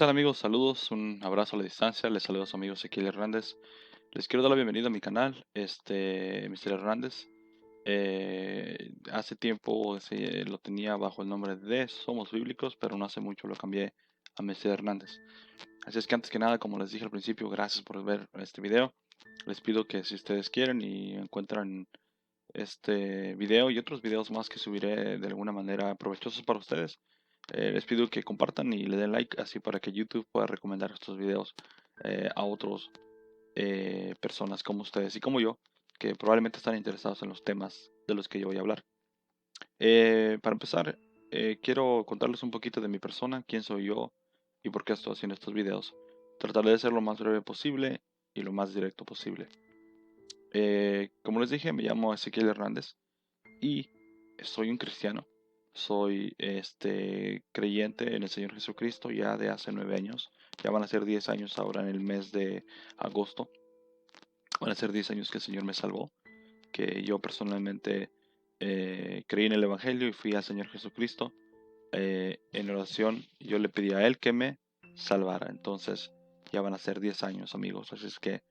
tal amigos? Saludos, un abrazo a la distancia, les saludo a su amigo Ezequiel Hernández. Les quiero dar la bienvenida a mi canal, Mr. Hernández. Hace tiempo lo tenía bajo el nombre de Somos Bíblicos, pero no hace mucho lo cambié a Mr. Hernández. Así es que antes que nada, como les dije al principio, gracias por ver este video. Les pido que si ustedes quieren y encuentran este video y otros videos más que subiré de alguna manera provechosos para ustedes, les pido que compartan y le den like así para que YouTube pueda recomendar estos videos a otros personas como ustedes y como yo, que probablemente están interesados en los temas de los que yo voy a hablar. Para empezar, quiero contarles un poquito de mi persona, quién soy yo y por qué estoy haciendo estos videos. Trataré de ser lo más breve posible y lo más directo posible. Como les dije, me llamo Ezequiel Hernández y soy un cristiano. Soy creyente en el Señor Jesucristo ya de hace 9 años. Ya van a ser 10 años ahora en el mes de agosto. Van a ser 10 años que el Señor me salvó. Que yo personalmente creí en el Evangelio y fui al Señor Jesucristo. En oración yo le pedí a Él que me salvara. Entonces ya van a ser 10 años, amigos. Así es que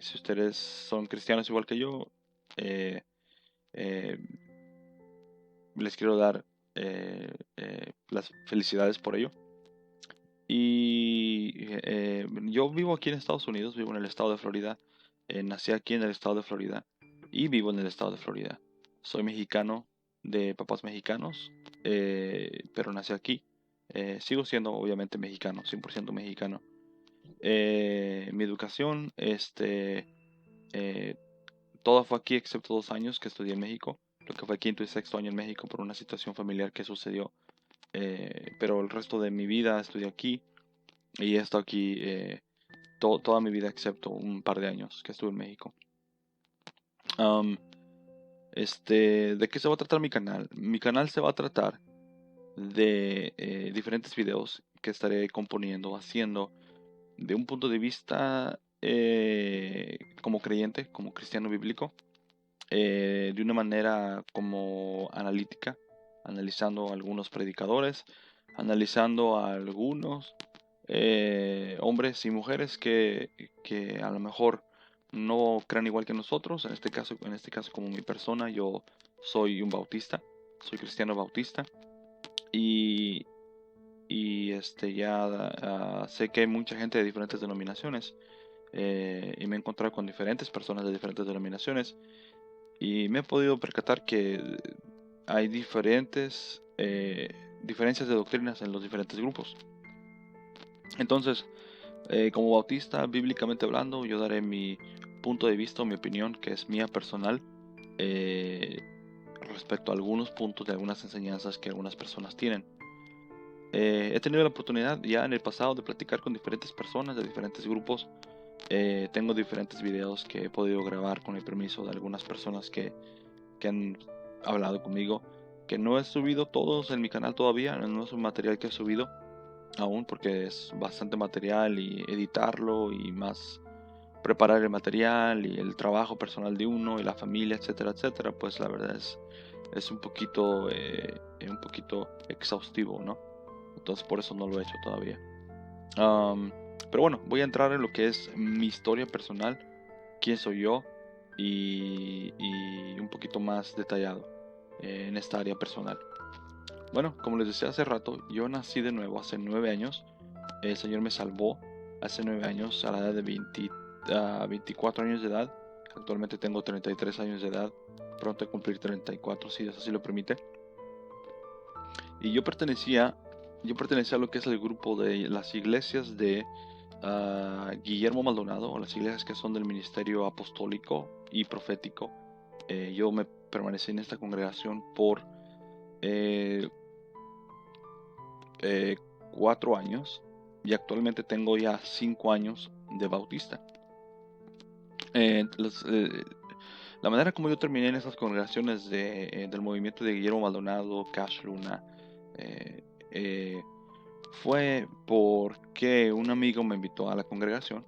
si ustedes son cristianos igual que yo, eh, eh, les quiero dar las felicidades por ello. Y yo vivo aquí en Estados Unidos, vivo en el estado de Florida. Nací aquí en el estado de Florida y vivo en el estado de Florida. Soy mexicano de papás mexicanos, pero nací aquí. Sigo siendo obviamente mexicano, 100% mexicano. Mi educación, eh, todo fue aquí excepto 2 años que estudié en México, lo que fue quinto y sexto año en México por una situación familiar que sucedió. Pero el resto de mi vida estudié aquí y he estado aquí toda mi vida excepto un par de años que estuve en México. Am, ¿De qué se va a tratar mi canal? Mi canal se va a tratar de diferentes videos que estaré componiendo, haciendo de un punto de vista como creyente, como cristiano bíblico, de una manera como analítica, analizando a algunos predicadores, analizando a algunos hombres y mujeres que a lo mejor no crean igual que nosotros. En este caso como mi persona, yo soy un bautista, soy cristiano bautista y, ya sé que hay mucha gente de diferentes denominaciones y me he encontrado con diferentes personas de diferentes denominaciones y me he podido percatar que hay diferencias de doctrinas en los diferentes grupos. Entonces, como bautista, bíblicamente hablando, yo daré mi punto de vista o mi opinión, que es mía personal, eh, respecto a algunos puntos de algunas enseñanzas que algunas personas tienen. He tenido la oportunidad ya en el pasado de platicar con diferentes personas de diferentes grupos. Tengo diferentes videos que he podido grabar con el permiso de algunas personas que han hablado conmigo, que no he subido todos en mi canal todavía, no es un material que he subido aún porque es bastante material y editarlo y más preparar el material y el trabajo personal de uno y la familia, etcétera, etcétera, pues la verdad es un poquito exhaustivo, ¿no? Entonces por eso no lo he hecho todavía. Am, pero bueno, voy a entrar en lo que es mi historia personal, quién soy yo y un poquito más detallado en esta área personal. Bueno, como les decía hace rato, yo nací de nuevo hace 9 años. El Señor me salvó hace 9 años a la edad de 24 años de edad. Actualmente tengo 33 años de edad, pronto a cumplir 34 si Dios así lo permite. Y yo pertenecía a lo que es el grupo de las iglesias de Guillermo Maldonado, o las iglesias que son del ministerio apostólico y profético. Yo me permanecí en esta congregación por eh, 4 años y actualmente tengo ya 5 años de bautista. Eh, los, eh, la manera como yo terminé en esas congregaciones del movimiento de Guillermo Maldonado, Cash Luna, eh, eh, fue porque un amigo me invitó a la congregación,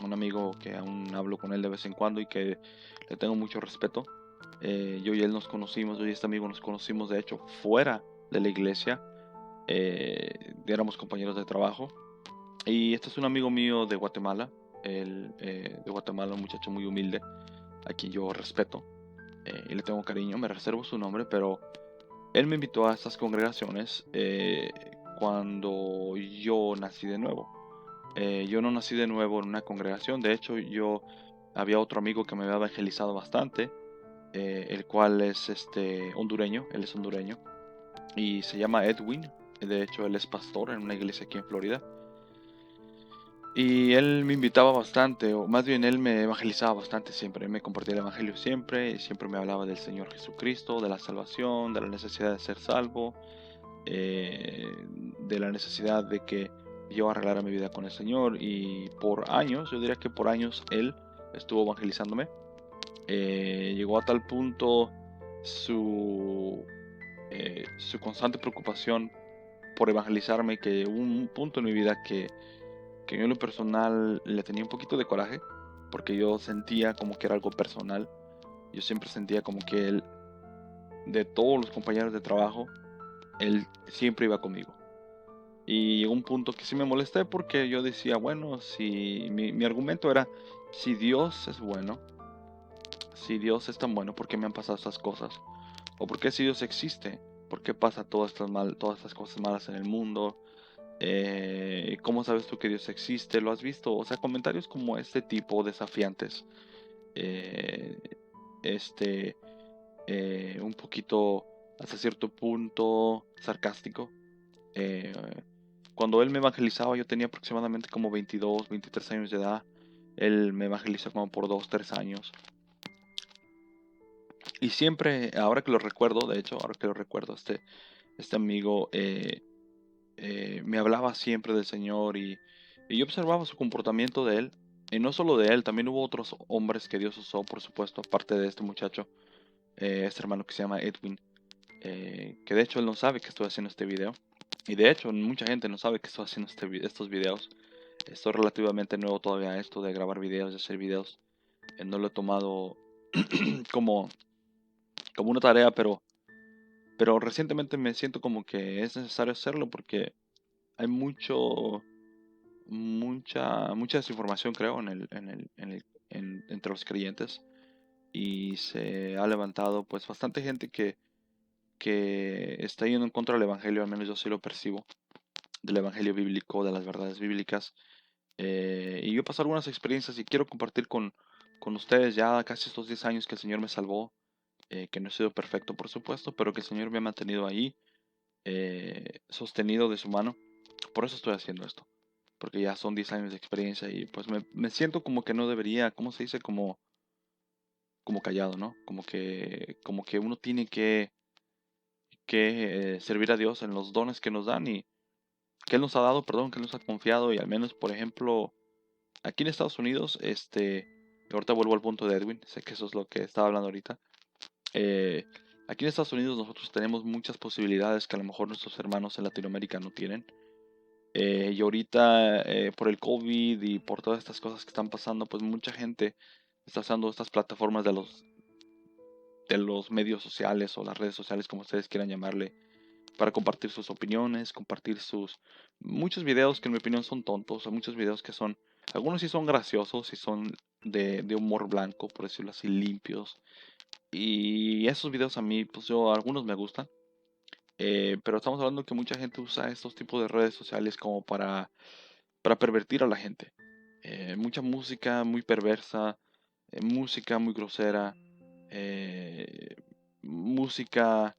un amigo que aún hablo con él de vez en cuando y que le tengo mucho respeto. Yo y él nos conocimos, yo y este amigo nos conocimos de hecho fuera de la iglesia. Éramos compañeros de trabajo. Y este es un amigo mío de Guatemala. Él, de Guatemala, un muchacho muy humilde, a quien yo respeto y le tengo cariño. Me reservo su nombre, pero él me invitó a estas congregaciones cuando yo nací de nuevo. Yo no nací de nuevo en una congregación. De hecho, yo había otro amigo que me había evangelizado bastante, el cual es hondureño. Él es hondureño y se llama Edwin. De hecho, él es pastor en una iglesia aquí en Florida. Y él me invitaba bastante, o más bien él me evangelizaba bastante siempre. Él me compartía el evangelio siempre, y siempre me hablaba del Señor Jesucristo, de la salvación, de la necesidad de ser salvo, de la necesidad de que yo arreglara mi vida con el Señor. Y por años, yo diría que por años, él estuvo evangelizándome. Llegó a tal punto su constante preocupación por evangelizarme que hubo un punto en mi vida que yo en lo personal le tenía un poquito de coraje, porque yo sentía como que era algo personal. Yo siempre sentía como que él, de todos los compañeros de trabajo, él siempre iba conmigo. Y llegó un punto que sí me molesté porque yo decía, bueno, si mi argumento era, si Dios es bueno, si Dios es tan bueno, ¿por qué me han pasado estas cosas? ¿O por qué si Dios existe? ¿Por qué pasa todas estas cosas malas en el mundo? ¿Cómo sabes tú que Dios existe? ¿Lo has visto? O sea, comentarios como este tipo desafiantes. eh, este, un poquito hasta cierto punto sarcástico. Eh, Cuando él me evangelizaba yo tenía aproximadamente como 22, 23 años de edad. Él me evangelizó como por 2, 3 años. Y siempre, ahora que lo recuerdo, de hecho, ahora que lo recuerdo, este amigo me hablaba siempre del Señor y yo observaba su comportamiento de él. Y no solo de él, también hubo otros hombres que Dios usó, por supuesto, aparte de este muchacho, este hermano que se llama Edwin, que de hecho él no sabe que estoy haciendo este video. Y de hecho mucha gente no sabe que estoy haciendo estos videos. Estoy relativamente nuevo todavía a esto de grabar videos, de hacer videos. No lo he tomado como, como una tarea, pero recientemente me siento como que es necesario hacerlo porque hay mucha desinformación, creo, entre los creyentes. Y se ha levantado pues bastante gente que está yendo en contra del evangelio, al menos yo sí lo percibo, del evangelio bíblico, de las verdades bíblicas. Y yo he pasado algunas experiencias y quiero compartir con ustedes ya casi estos 10 años que el Señor me salvó, que no he sido perfecto, por supuesto, pero que el Señor me ha mantenido ahí, sostenido de su mano. Por eso estoy haciendo esto, porque ya son 10 años de experiencia y pues me siento como que no debería, ¿cómo se dice? Como callado, ¿no? Como que uno tiene que servir a Dios en los dones que nos dan y que Él nos ha dado, perdón, que Él nos ha confiado. Y al menos, por ejemplo, aquí en Estados Unidos, y ahorita vuelvo al punto de Edwin, sé que eso es lo que estaba hablando ahorita. eh, Aquí en Estados Unidos nosotros tenemos muchas posibilidades que a lo mejor nuestros hermanos en Latinoamérica no tienen. Y ahorita por el COVID y por todas estas cosas que están pasando, pues mucha gente está usando estas plataformas de los medios sociales o las redes sociales, como ustedes quieran llamarle, para compartir sus opiniones, compartir muchos videos que en mi opinión son tontos, o muchos videos que son, algunos sí son graciosos y son de humor blanco, por decirlo así, limpios. Y esos videos a mí, pues algunos me gustan. Pero estamos hablando que mucha gente usa estos tipos de redes sociales como para pervertir a la gente. Mucha música muy perversa, música muy grosera, eh, música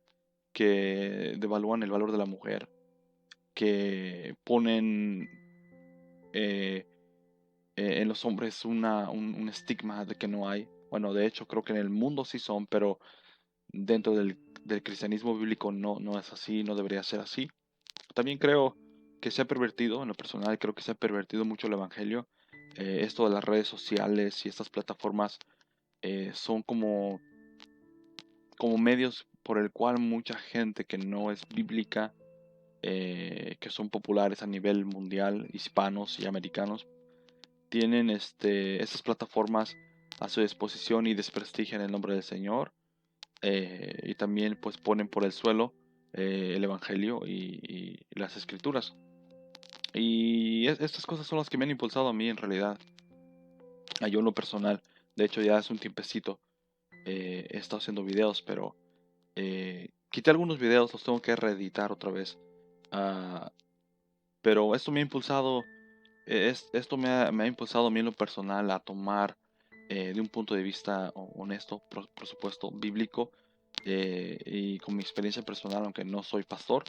que devalúan el valor de la mujer, que ponen eh, en los hombres un estigma de que no hay. Bueno, de hecho creo que en el mundo sí son, pero dentro del cristianismo bíblico no es así, no debería ser así. También creo que se ha pervertido, en lo personal creo que se ha pervertido mucho el evangelio. Esto de las redes sociales y estas plataformas son como medios por el cual mucha gente que no es bíblica, que son populares a nivel mundial, hispanos y americanos, tienen estas plataformas a su disposición y desprestigian el nombre del Señor. Y también pues ponen por el suelo el Evangelio y las Escrituras. Y estas cosas son las que me han impulsado a mí en realidad, a yo en lo personal. De hecho, ya hace un tiempecito he estado haciendo videos, pero quité algunos videos, los tengo que reeditar otra vez. Ah, pero esto me ha impulsado, esto me ha impulsado a mí en lo personal a tomar de un punto de vista honesto, por supuesto, bíblico, y con mi experiencia personal, aunque no soy pastor,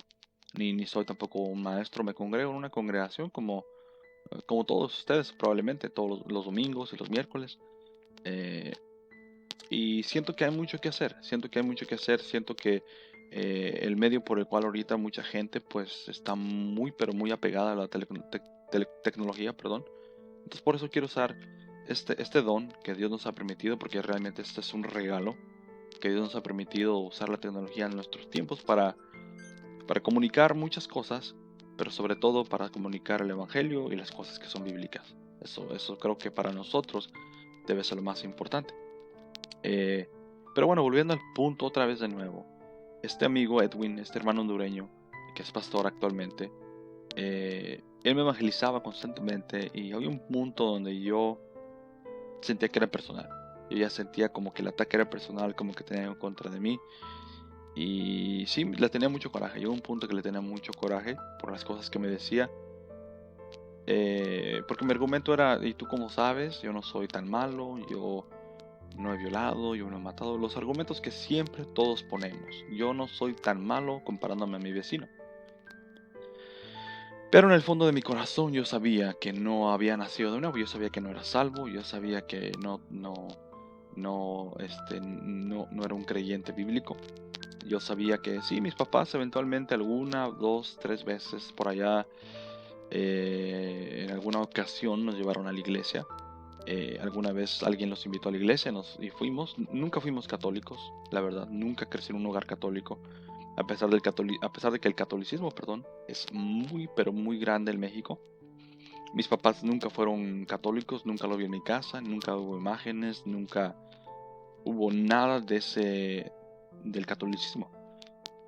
ni soy tampoco un maestro, me congrego en una congregación como todos ustedes, probablemente, todos los domingos y los miércoles. eh, y siento que hay mucho que hacer, siento que el medio por el cual ahorita mucha gente pues está muy pero muy apegada a la tecnología, perdón. Entonces por eso quiero usar este don que Dios nos ha permitido, porque realmente este es un regalo que Dios nos ha permitido usar la tecnología en nuestros tiempos para comunicar muchas cosas, pero sobre todo para comunicar el Evangelio y las cosas que son bíblicas. Eso creo que para nosotros debe ser lo más importante. Eh, pero bueno, volviendo al punto otra vez de nuevo. Este amigo Edwin, este hermano hondureño, que es pastor actualmente, él me evangelizaba constantemente y había un punto donde yo sentía que era personal. Yo ya sentía como que el ataque era personal, como que tenía en contra de mí. Y sí, le tenía mucho coraje. Llegó un punto que le tenía mucho coraje por las cosas que me decía. Porque mi argumento era, ¿y tú cómo sabes? Yo no soy tan malo, yo no he violado, yo no he matado. Los argumentos que siempre todos ponemos. Yo no soy tan malo comparándome a mi vecino. Pero en el fondo de mi corazón yo sabía que no había nacido de nuevo, yo sabía que no era salvo, yo sabía que no era un creyente bíblico. Yo sabía que sí, mis papás eventualmente alguna, dos, tres veces por allá, en alguna ocasión nos llevaron a la iglesia. Alguna vez alguien los invitó a la iglesia y fuimos. Nunca fuimos católicos, la verdad, nunca crecí en un hogar católico. A pesar de que el catolicismo, perdón, es muy, pero muy grande en México. Mis papás nunca fueron católicos, nunca lo vi en mi casa, nunca hubo imágenes, nunca hubo nada del catolicismo.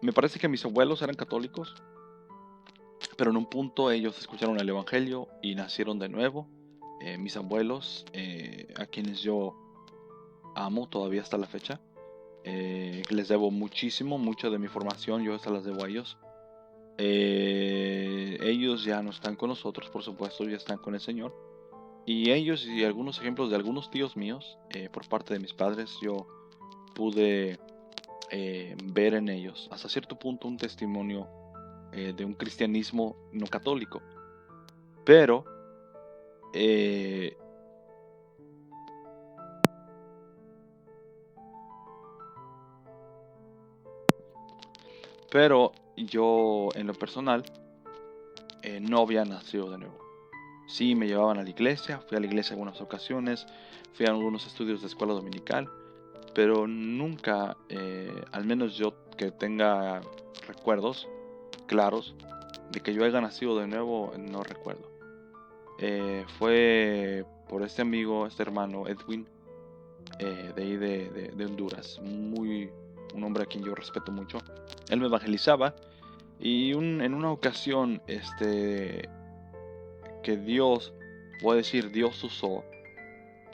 Me parece que mis abuelos eran católicos, pero en un punto ellos escucharon el evangelio y nacieron de nuevo. Mis abuelos, a quienes yo amo todavía hasta la fecha, les debo muchísimo, mucha de mi formación yo se las debo a ellos. Ellos ya no están con nosotros, por supuesto, ya están con el Señor. Y ellos y algunos ejemplos de algunos tíos míos, por parte de mis padres, yo pude ver en ellos, hasta cierto punto, un testimonio de un cristianismo no católico. Pero, eh, pero yo en lo personal no había nacido de nuevo. Sí, me llevaban a la iglesia, fui a la iglesia en algunas ocasiones, fui a algunos estudios de escuela dominical, pero nunca, al menos yo que tenga recuerdos claros de que yo haya nacido de nuevo, no recuerdo. Fue por este amigo, este hermano Edwin, de ahí de Honduras, un hombre a quien yo respeto mucho. Él me evangelizaba y en una ocasión, que Dios, voy a decir, Dios usó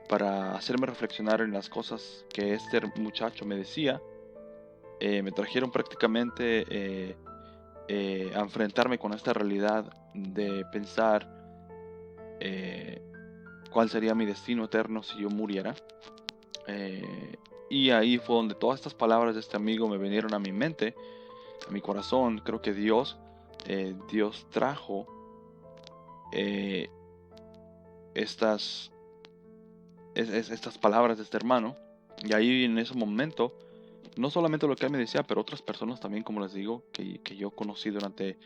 para hacerme reflexionar en las cosas que este muchacho me decía. Me trajeron prácticamente a enfrentarme con esta realidad de pensar eh, cuál sería mi destino eterno si yo muriera. Eh, y ahí fue donde todas estas palabras de este amigo me vinieron a mi mente, a mi corazón. Creo que Dios trajo eh, estas, estas palabras de este hermano. Y ahí en ese momento, no solamente lo que él me decía, pero otras personas también, como les digo, que yo conocí durante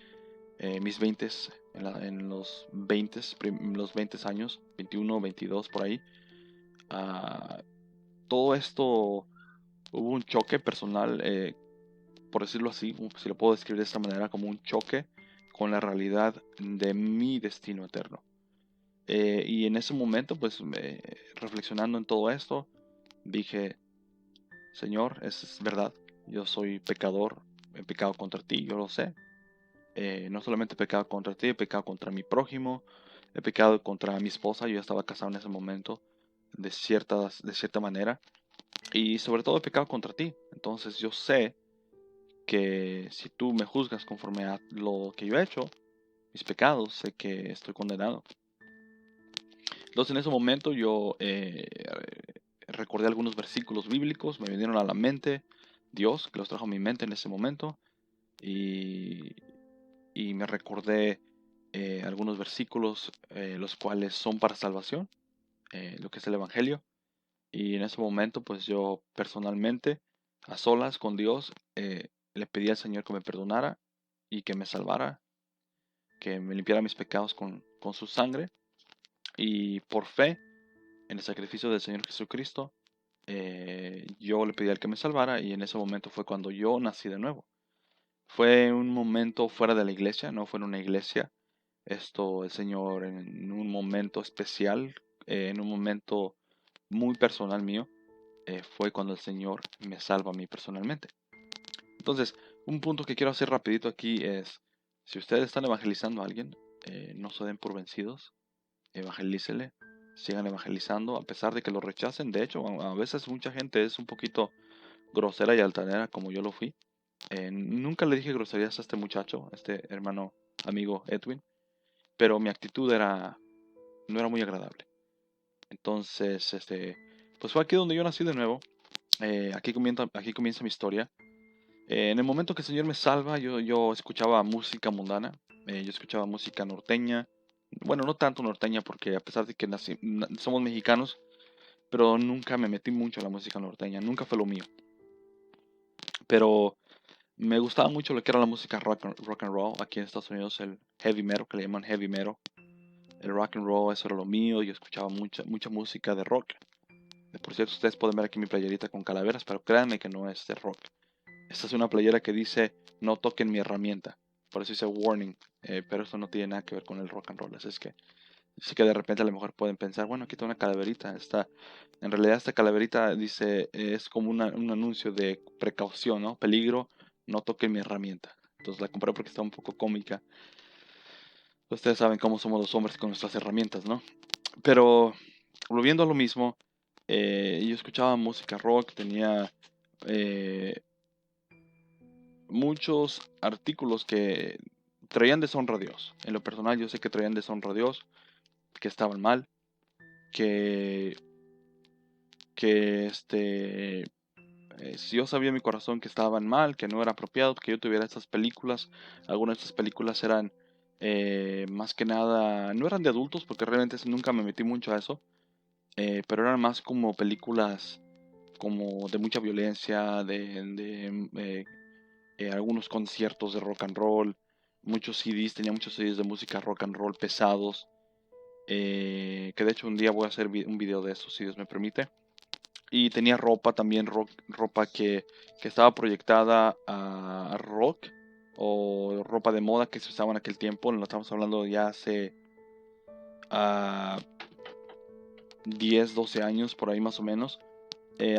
mis 20, en los 20 años, 21, 22 por ahí. Ah, todo esto hubo un choque personal, por decirlo así, si lo puedo describir de esta manera, como un choque con la realidad de mi destino eterno. Y en ese momento, pues, reflexionando en todo esto, dije, Señor, es verdad, yo soy pecador, he pecado contra ti, yo lo sé. No solamente he pecado contra ti, he pecado contra mi prójimo, he pecado contra mi esposa, yo ya estaba casado en ese momento, de cierta manera, y sobre todo he pecado contra ti. Entonces yo sé que si tú me juzgas conforme a lo que yo he hecho, mis pecados, sé que estoy condenado. Entonces en ese momento yo recordé algunos versículos bíblicos, me vinieron a la mente, Dios, que los trajo a mi mente en ese momento, y, y me recordé algunos versículos los cuales son para salvación, lo que es el Evangelio. Y en ese momento pues yo personalmente, a solas con Dios, le pedí al Señor que me perdonara y que me salvara, que me limpiara mis pecados con su sangre. Y por fe en el sacrificio del Señor Jesucristo, yo le pedí al que me salvara y en ese momento fue cuando yo nací de nuevo. Fue un momento fuera de la iglesia, no fue en una iglesia. Esto el Señor en un momento especial, en un momento muy personal mío, fue cuando el Señor me salva a mí personalmente. Entonces, un punto que quiero hacer rapidito aquí es, si ustedes están evangelizando a alguien, no se den por vencidos, evangelícele, sigan evangelizando, a pesar de que lo rechacen. De hecho, a veces mucha gente es un poquito grosera y altanera, como yo lo fui. Nunca le dije groserías a este muchacho, a este hermano amigo Edwin, pero mi actitud no era muy agradable. Entonces, pues fue aquí donde yo nací de nuevo. Aquí comienza mi historia. En el momento que el Señor me salva, yo escuchaba música mundana, yo escuchaba música norteña. Bueno, no tanto norteña porque a pesar de que somos mexicanos, pero nunca me metí mucho en la música norteña, nunca fue lo mío. Pero me gustaba mucho lo que era la música rock and roll. Aquí en Estados Unidos el heavy metal, que le llaman heavy metal. El rock and roll, eso era lo mío. Yo escuchaba mucha música de rock. Por cierto, ustedes pueden ver aquí mi playerita con calaveras, pero créanme que no es de rock. Esta es una playera que dice no toquen mi herramienta. Por eso dice warning. Pero eso no tiene nada que ver con el rock and roll. Así que de repente a lo mejor pueden pensar, bueno, aquí está una calaverita. En realidad esta calaverita dice, es como un anuncio de precaución, ¿no? Peligro, no toquen mi herramienta. Entonces la compré porque está un poco cómica. Ustedes saben cómo somos los hombres con nuestras herramientas, ¿no? Pero volviendo a lo mismo, yo escuchaba música rock, tenía eh, muchos artículos que traían deshonra a Dios. En lo personal yo sé que traían deshonra a Dios, que estaban mal, que, que si yo sabía en mi corazón que estaban mal, que no era apropiado que yo tuviera estas películas. Algunas de estas películas eran más que nada, no eran de adultos porque realmente nunca me metí mucho a eso, pero eran más como películas como de mucha violencia, algunos conciertos de rock and roll, tenía muchos CDs de música rock and roll pesados, que de hecho un día voy a hacer un video de eso si Dios me permite. Y tenía ropa también, ropa que estaba proyectada a rock o ropa de moda que se usaba en aquel tiempo. Lo estamos hablando ya hace 10, 12 años, por ahí más o menos.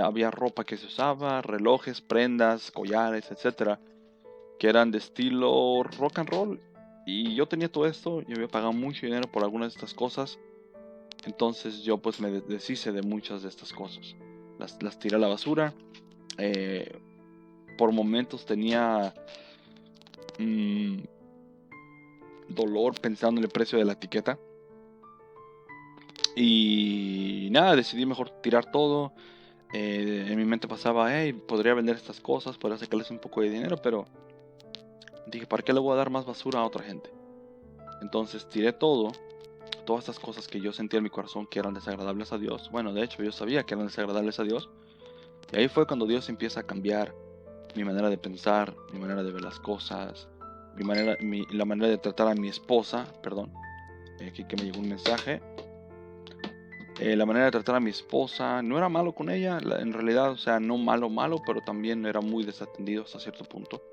Había ropa que se usaba, relojes, prendas, collares, etcétera, que eran de estilo rock and roll. Y yo tenía todo esto, yo había pagado mucho dinero por algunas de estas cosas. Entonces yo pues me deshice de muchas de estas cosas. Las tiré a la basura. Eh, por momentos tenía dolor pensando en el precio de la etiqueta. Y nada, decidí mejor tirar todo. En mi mente pasaba, hey, podría vender estas cosas, podría sacarles un poco de dinero, pero dije, ¿para qué le voy a dar más basura a otra gente? Entonces tiré todo, todas estas cosas que yo sentía en mi corazón que eran desagradables a Dios. Bueno, de hecho yo sabía que eran desagradables a Dios. Y ahí fue cuando Dios empieza a cambiar mi manera de pensar, mi manera de ver las cosas, la manera de tratar a mi esposa, perdón, aquí que me llegó un mensaje. La manera de tratar a mi esposa, no era malo con ella, en realidad, o sea, no malo, pero también era muy desatendido hasta cierto punto.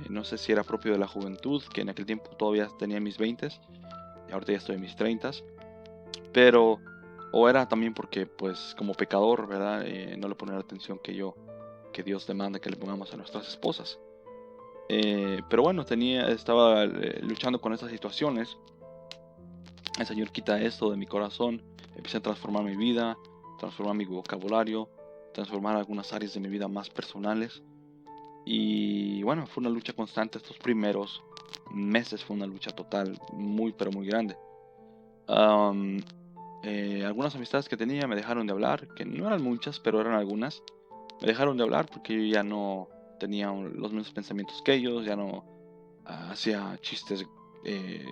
No sé si era propio de la juventud, que en aquel tiempo todavía tenía mis 20s, y ahorita ya estoy en mis 30s, pero, o era también porque, pues, como pecador, ¿verdad? No le ponía la atención que yo que Dios demanda que le pongamos a nuestras esposas. Pero bueno, estaba luchando con esas situaciones. El Señor quita esto de mi corazón, empecé a transformar mi vida, transformar mi vocabulario, transformar algunas áreas de mi vida más personales. Y bueno, fue una lucha constante estos primeros meses, fue una lucha total, muy pero muy grande. Algunas amistades que tenía me dejaron de hablar, que no eran muchas, pero eran algunas. Me dejaron de hablar porque yo ya no tenía los mismos pensamientos que ellos, ya no hacía eh,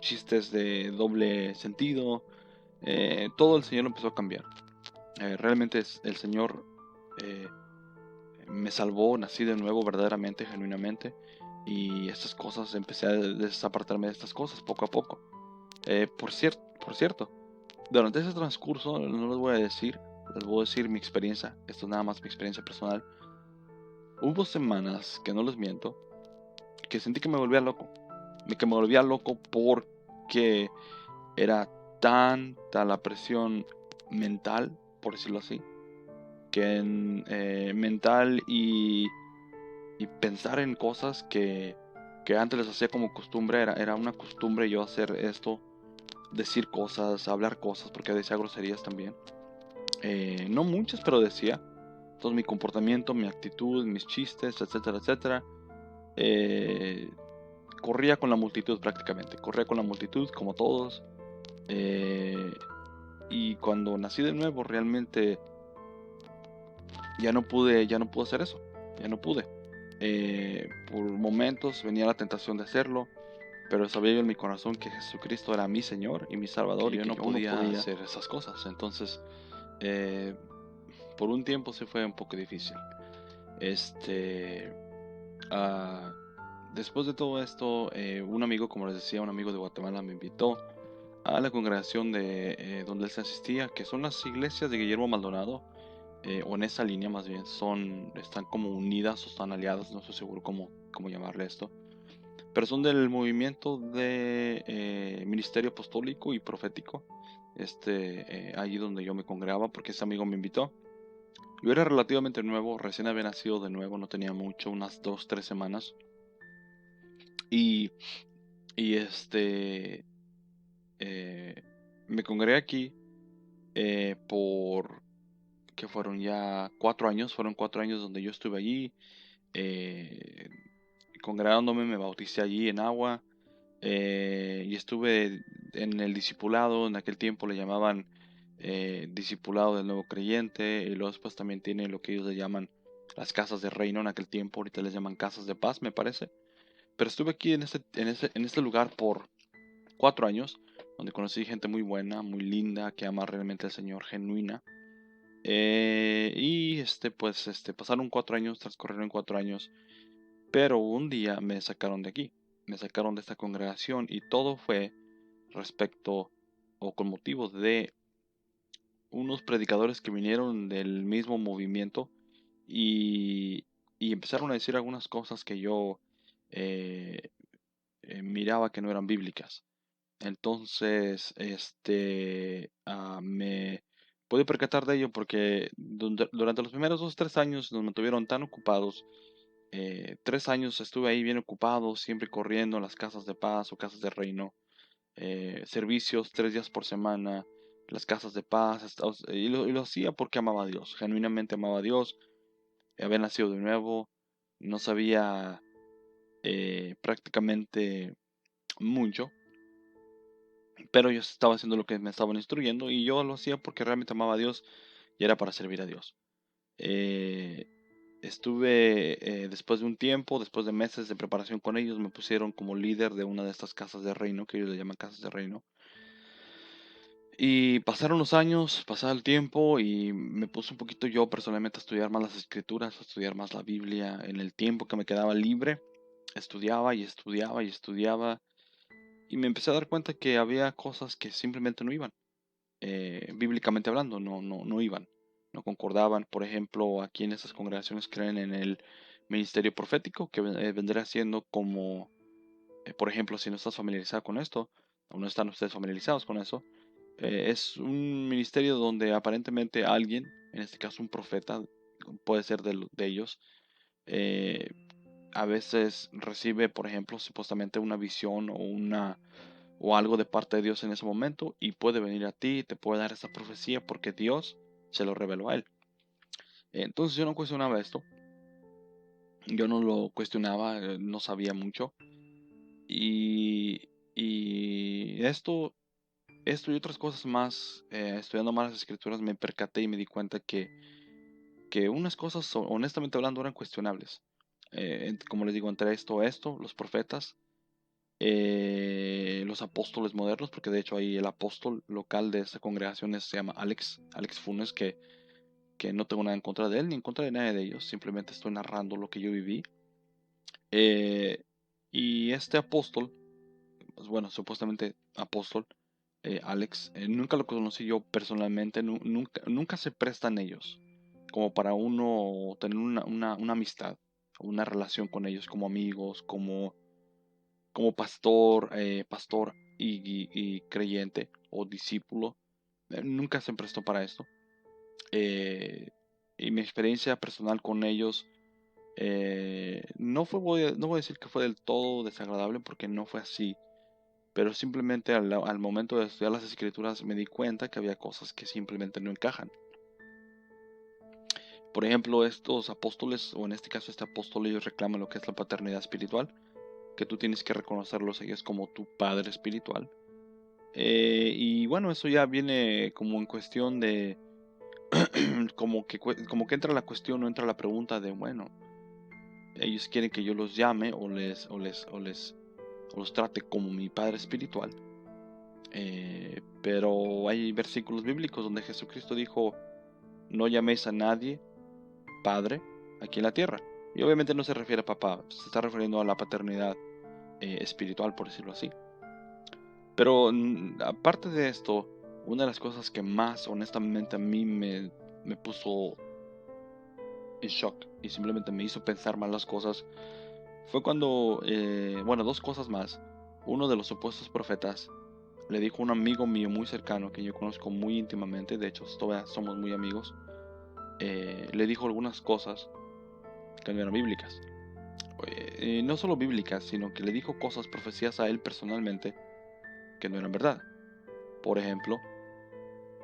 chistes de doble sentido. Todo el Señor lo empezó a cambiar. Realmente el Señor eh, me salvó, nací de nuevo verdaderamente, genuinamente. Y estas cosas, empecé a desapartarme de estas cosas poco a poco. Por cierto, durante ese transcurso, no les voy a decir, les voy a decir mi experiencia, esto es nada más mi experiencia personal. Hubo semanas, que no les miento, que sentí que me volvía loco. Que me volvía loco porque era tanta la presión mental, por decirlo así, que mental y pensar en cosas que antes les hacía como costumbre, era una costumbre yo hacer esto, decir cosas, hablar cosas, porque decía groserías también. No muchas, pero decía. Entonces mi comportamiento, mi actitud, mis chistes, etcétera, etcétera, eh, corría con la multitud prácticamente, corría con la multitud como todos. eh, y cuando nací de nuevo realmente ya no pude hacer eso, ya no pude. Por momentos venía la tentación de hacerlo, pero sabía yo en mi corazón que Jesucristo era mi Señor y mi Salvador, y yo no podía hacer esas cosas. Entonces, eh, por un tiempo sí fue un poco difícil. Este, ah, Después de todo esto, un amigo, como les decía, un amigo de Guatemala me invitó a la congregación donde él se asistía, que son las iglesias de Guillermo Maldonado, o en esa línea más bien, están como unidas o están aliadas, no estoy seguro cómo llamarle esto, pero son del movimiento de ministerio apostólico y profético, allí donde yo me congregaba, porque ese amigo me invitó. Yo era relativamente nuevo, recién había nacido de nuevo, no tenía mucho, unas 2, 3 semanas, y, y me congregué aquí por que fueron ya 4 años, fueron 4 años donde yo estuve allí, eh, congregándome, me bauticé allí en agua, y estuve en el discipulado. En aquel tiempo le llamaban discipulado del nuevo creyente, y luego después también tiene lo que ellos le llaman las casas de reino. En aquel tiempo, ahorita les llaman casas de paz, me parece. Pero estuve aquí en este lugar por 4 años, donde conocí gente muy buena, muy linda, que ama realmente al Señor, genuina. Pasaron 4 años, transcurrieron 4 años, pero un día me sacaron de aquí, me sacaron de esta congregación, y todo fue respecto o con motivo de unos predicadores que vinieron del mismo movimiento, y, y empezaron a decir algunas cosas que yo eh, miraba que no eran bíblicas. Entonces, me pude percatar de ello porque durante los primeros 2, 3 años nos mantuvieron tan ocupados. 3 años estuve ahí bien ocupado, siempre corriendo a las casas de paz o casas de reino, servicios 3 días por semana, las casas de paz, y lo hacía porque amaba a Dios, genuinamente amaba a Dios, había nacido de nuevo, no sabía prácticamente mucho, pero yo estaba haciendo lo que me estaban instruyendo, y yo lo hacía porque realmente amaba a Dios y era para servir a Dios. Eh, después de un tiempo, después de meses de preparación con ellos, me pusieron como líder de una de estas casas de reino, que ellos le llaman casas de reino. Y pasaron los años, pasaba el tiempo, y me puse un poquito yo personalmente a estudiar más las escrituras, a estudiar más la Biblia. En el tiempo que me quedaba libre, estudiaba y estudiaba y estudiaba, y me empecé a dar cuenta que había cosas que simplemente no iban, bíblicamente hablando, no iban, no concordaban. Por ejemplo, aquí en estas congregaciones creen en el ministerio profético, que vendría siendo como, por ejemplo, si no estás familiarizado con esto, o no están ustedes familiarizados con eso, es un ministerio donde aparentemente alguien, en este caso un profeta, puede ser de ellos. Eh, a veces recibe, por ejemplo, supuestamente una visión o algo de parte de Dios en ese momento y puede venir a ti y te puede dar esa profecía porque Dios se lo reveló a él. Entonces yo no cuestionaba esto, yo no lo cuestionaba, no sabía mucho y esto y otras cosas más, estudiando más las escrituras me percaté y me di cuenta que unas cosas, honestamente hablando, eran cuestionables. Como les digo, entre esto, los profetas, los apóstoles modernos, porque de hecho ahí el apóstol local de esta congregación se llama Alex Funes, que no tengo nada en contra de él ni en contra de nadie de ellos, simplemente estoy narrando lo que yo viví. Eh, y este apóstol, pues bueno, supuestamente apóstol, Alex, nunca lo conocí yo personalmente, nunca se prestan ellos como para uno tener una amistad, una relación con ellos como amigos, como pastor y creyente o discípulo. Nunca se prestó para esto. Eh, y mi experiencia personal con ellos no voy a decir que fue del todo desagradable porque no fue así. Pero simplemente al momento de estudiar las escrituras me di cuenta que había cosas que simplemente no encajan. Por ejemplo, estos apóstoles, o en este caso este apóstol, ellos reclaman lo que es la paternidad espiritual, que tú tienes que reconocerlos ellos como tu padre espiritual. Y bueno, eso ya viene como en cuestión de, como que entra la cuestión o entra la pregunta de, bueno, ellos quieren que yo los llame o los trate como mi padre espiritual. Pero hay versículos bíblicos donde Jesucristo dijo, no llaméis a nadie padre aquí en la tierra. Y obviamente no se refiere a papá, se está refiriendo a la paternidad espiritual, por decirlo así. Pero aparte de esto, una de las cosas que más honestamente a mí me puso en shock y simplemente me hizo pensar mal las cosas fue cuando, bueno, dos cosas más. Uno de los supuestos profetas le dijo a un amigo mío muy cercano que yo conozco muy íntimamente, de hecho todavía somos muy amigos, le dijo algunas cosas que no eran bíblicas. No solo bíblicas, sino que le dijo cosas, profecías a él personalmente que no eran verdad. Por ejemplo,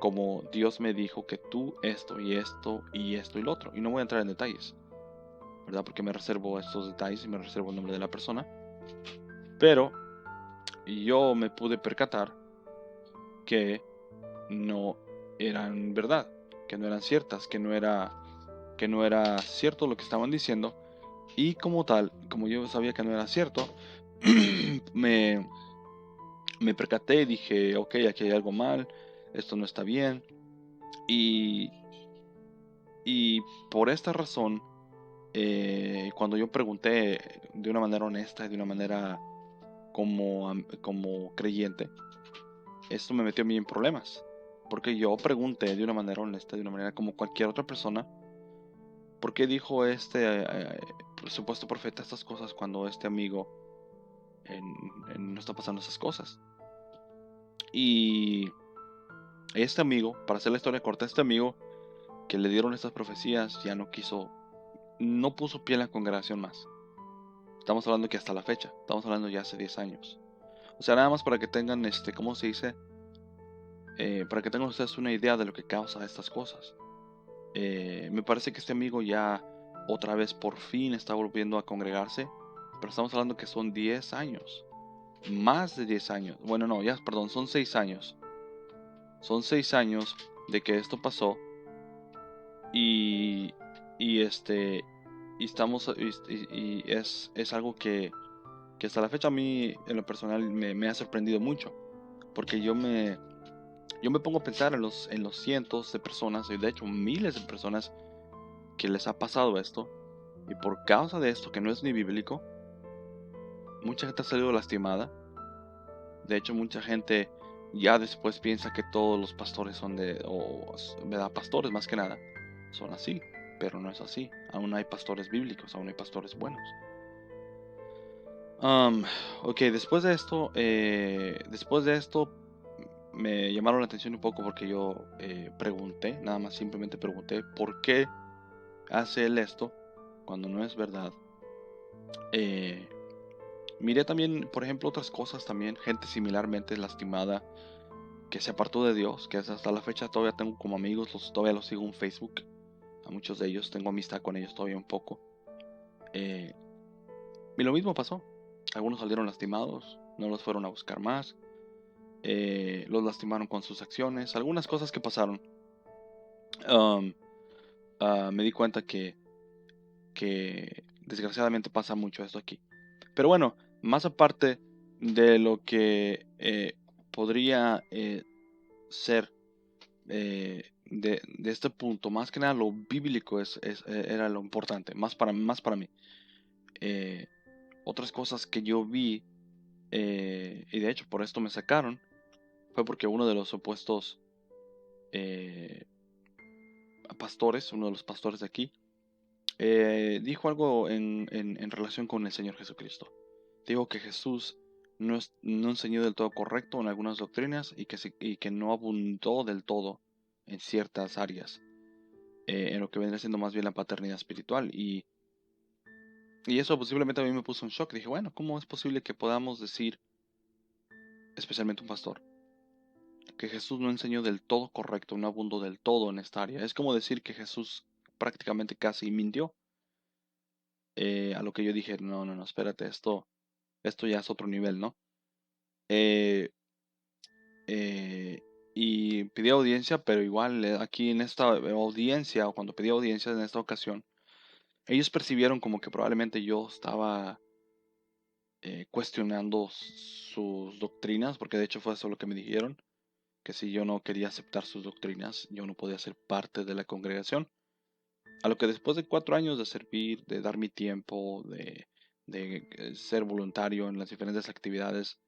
como Dios me dijo que tú esto y esto y esto y lo otro. Y no voy a entrar en detalles, ¿verdad? Porque me reservo estos detalles y me reservo el nombre de la persona. Pero yo me pude percatar que no eran verdad, que no eran ciertas, que no era cierto lo que estaban diciendo. Y como tal, como yo sabía que no era cierto, me, me percaté y dije, ok, aquí hay algo mal, esto no está bien. Y, y por esta razón, cuando yo pregunté de una manera honesta y de una manera como creyente, esto me metió a mí en problemas. Porque yo pregunté de una manera honesta, de una manera como cualquier otra persona, ¿por qué dijo este supuesto profeta estas cosas cuando este amigo no está pasando esas cosas? Y este amigo, para hacer la historia corta, este amigo que le dieron estas profecías ya no puso pie en la congregación más. Estamos hablando que hasta la fecha, estamos hablando ya hace 10 años. O sea, nada más para que tengan, ¿cómo se dice? Para que tengan ustedes una idea de lo que causa estas cosas. Me parece que este amigo ya otra vez por fin está volviendo a congregarse, pero estamos hablando que son 10 años, más de 10 años. Bueno, no, ya, perdón, son 6 años. Son 6 años de que esto pasó y, y y estamos, y es algo que hasta la fecha a mí en lo personal me ha sorprendido mucho, porque yo me pongo a pensar en los cientos de personas, y de hecho miles de personas que les ha pasado esto, y por causa de esto que no es ni bíblico, mucha gente ha salido lastimada. De hecho, mucha gente ya después piensa que todos los pastores son ¿verdad? Pastores más que nada, son así, pero no es así. Aún hay pastores bíblicos, aún hay pastores buenos. Um, ok, después de esto me llamaron la atención un poco porque yo pregunté, nada más simplemente pregunté por qué hace él esto cuando no es verdad? Miré también, por ejemplo, otras cosas también, gente similarmente lastimada que se apartó de Dios, que hasta la fecha todavía tengo como amigos, todavía los sigo en Facebook, a muchos de ellos, tengo amistad con ellos todavía un poco. Eh, y lo mismo pasó, algunos salieron lastimados, no los fueron a buscar más, los lastimaron con sus acciones, algunas cosas que pasaron. Um, Me di cuenta que desgraciadamente pasa mucho esto aquí. Pero bueno, más aparte de lo que podría ser de este punto, más que nada lo bíblico era lo importante, más para mí. Eh, Otras cosas que yo vi, y de hecho por esto me sacaron, fue porque uno de los supuestos eh, pastores, uno de los pastores de aquí, dijo algo en relación con el Señor Jesucristo. Dijo que Jesús no enseñó del todo correcto en algunas doctrinas y que no abundó del todo en ciertas áreas, en lo que vendría siendo más bien la paternidad espiritual. Y eso posiblemente a mí me puso en shock. Dije, bueno, ¿cómo es posible que podamos decir, especialmente un pastor, que Jesús no enseñó del todo correcto, no abundó del todo en esta área? Es como decir que Jesús prácticamente casi mintió. A lo que yo dije, no, no, no, espérate, esto ya es otro nivel, ¿no? Eh, eh, y pedí audiencia, pero igual aquí en esta audiencia, o cuando pedí audiencia en esta ocasión, ellos percibieron como que probablemente yo estaba cuestionando sus doctrinas, porque de hecho fue eso lo que me dijeron, que si yo no quería aceptar sus doctrinas, yo no podía ser parte de la congregación. A lo que después de 4 años de servir, de dar mi tiempo, de ser voluntario en las diferentes actividades,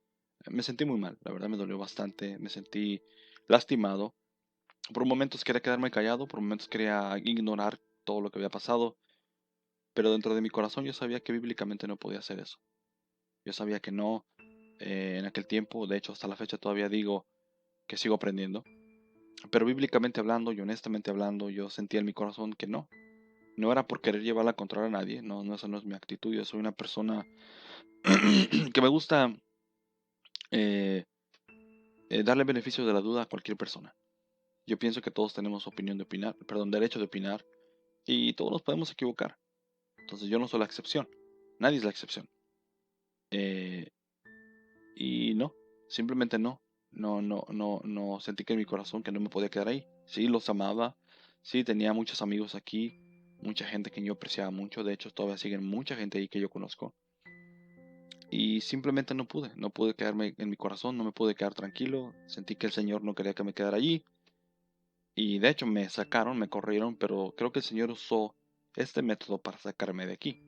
me sentí muy mal, la verdad me dolió bastante, me sentí lastimado. Por momentos quería quedarme callado, por momentos quería ignorar todo lo que había pasado, pero dentro de mi corazón yo sabía que bíblicamente no podía hacer eso. Yo sabía que no, en aquel tiempo, de hecho hasta la fecha todavía digo que sigo aprendiendo, pero bíblicamente hablando y honestamente hablando, yo sentía en mi corazón que no. No era por querer llevar la contraria a nadie, no, no, esa no es mi actitud. Yo soy una persona que me gusta eh, darle beneficio de la duda a cualquier persona. Yo pienso que todos tenemos opinión de opinar, perdón, derecho de opinar, y todos nos podemos equivocar. Entonces yo no soy la excepción, nadie es la excepción. Eh, y no, simplemente no. No, no, no, no sentí que en mi corazón que no me podía quedar ahí. Sí, los amaba, sí, tenía muchos amigos aquí, mucha gente que yo apreciaba mucho. De hecho, todavía siguen mucha gente ahí que yo conozco. Y simplemente no pude quedarme en mi corazón, no me pude quedar tranquilo. Sentí que el Señor no quería que me quedara allí. Y de hecho me sacaron, me corrieron, pero creo que el Señor usó este método para sacarme de aquí.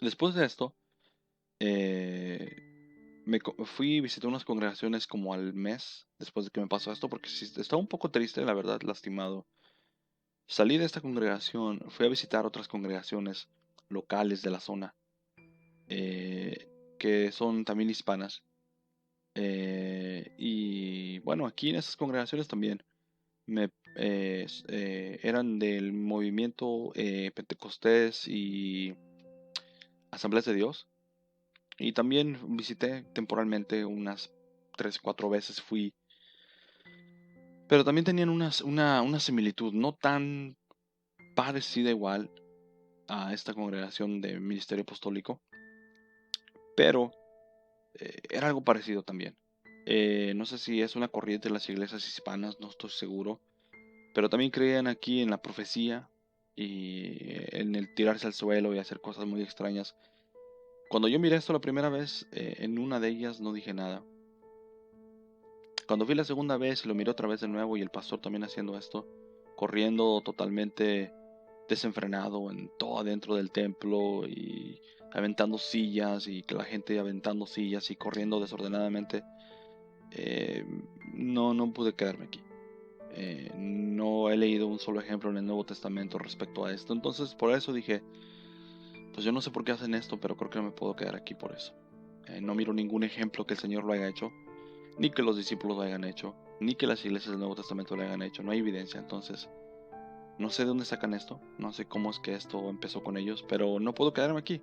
Después de esto, eh, fui y visité unas congregaciones como al mes después de que me pasó esto, porque sí, estaba un poco triste, la verdad, lastimado. Salí de esta congregación, fui a visitar otras congregaciones locales de la zona, que son también hispanas. Y bueno, aquí en esas congregaciones también eran del movimiento Pentecostés y Asambleas de Dios. Y también visité temporalmente unas 3, 4 veces fui. Pero también tenían una similitud, no tan parecida igual a esta congregación de ministerio apostólico, pero era algo parecido también. No sé si es una corriente de las iglesias hispanas, no estoy seguro, pero también creían aquí en la profecía y en el tirarse al suelo y hacer cosas muy extrañas. Cuando yo miré esto la primera vez, en una de ellas no dije nada. Cuando fui la segunda vez y lo miré otra vez de nuevo y el pastor también haciendo esto, corriendo totalmente desenfrenado en todo adentro del templo y aventando sillas y que la gente aventando sillas y corriendo desordenadamente, eh, no pude quedarme aquí. No he leído un solo ejemplo en el Nuevo Testamento respecto a esto. Entonces por eso dije, pues yo no sé por qué hacen esto, pero creo que no me puedo quedar aquí por eso. No miro ningún ejemplo que el Señor lo haya hecho, ni que los discípulos lo hayan hecho, ni que las iglesias del Nuevo Testamento lo hayan hecho. No hay evidencia. Entonces No sé de dónde sacan esto, no sé cómo es que esto empezó con ellos, pero no puedo quedarme aquí.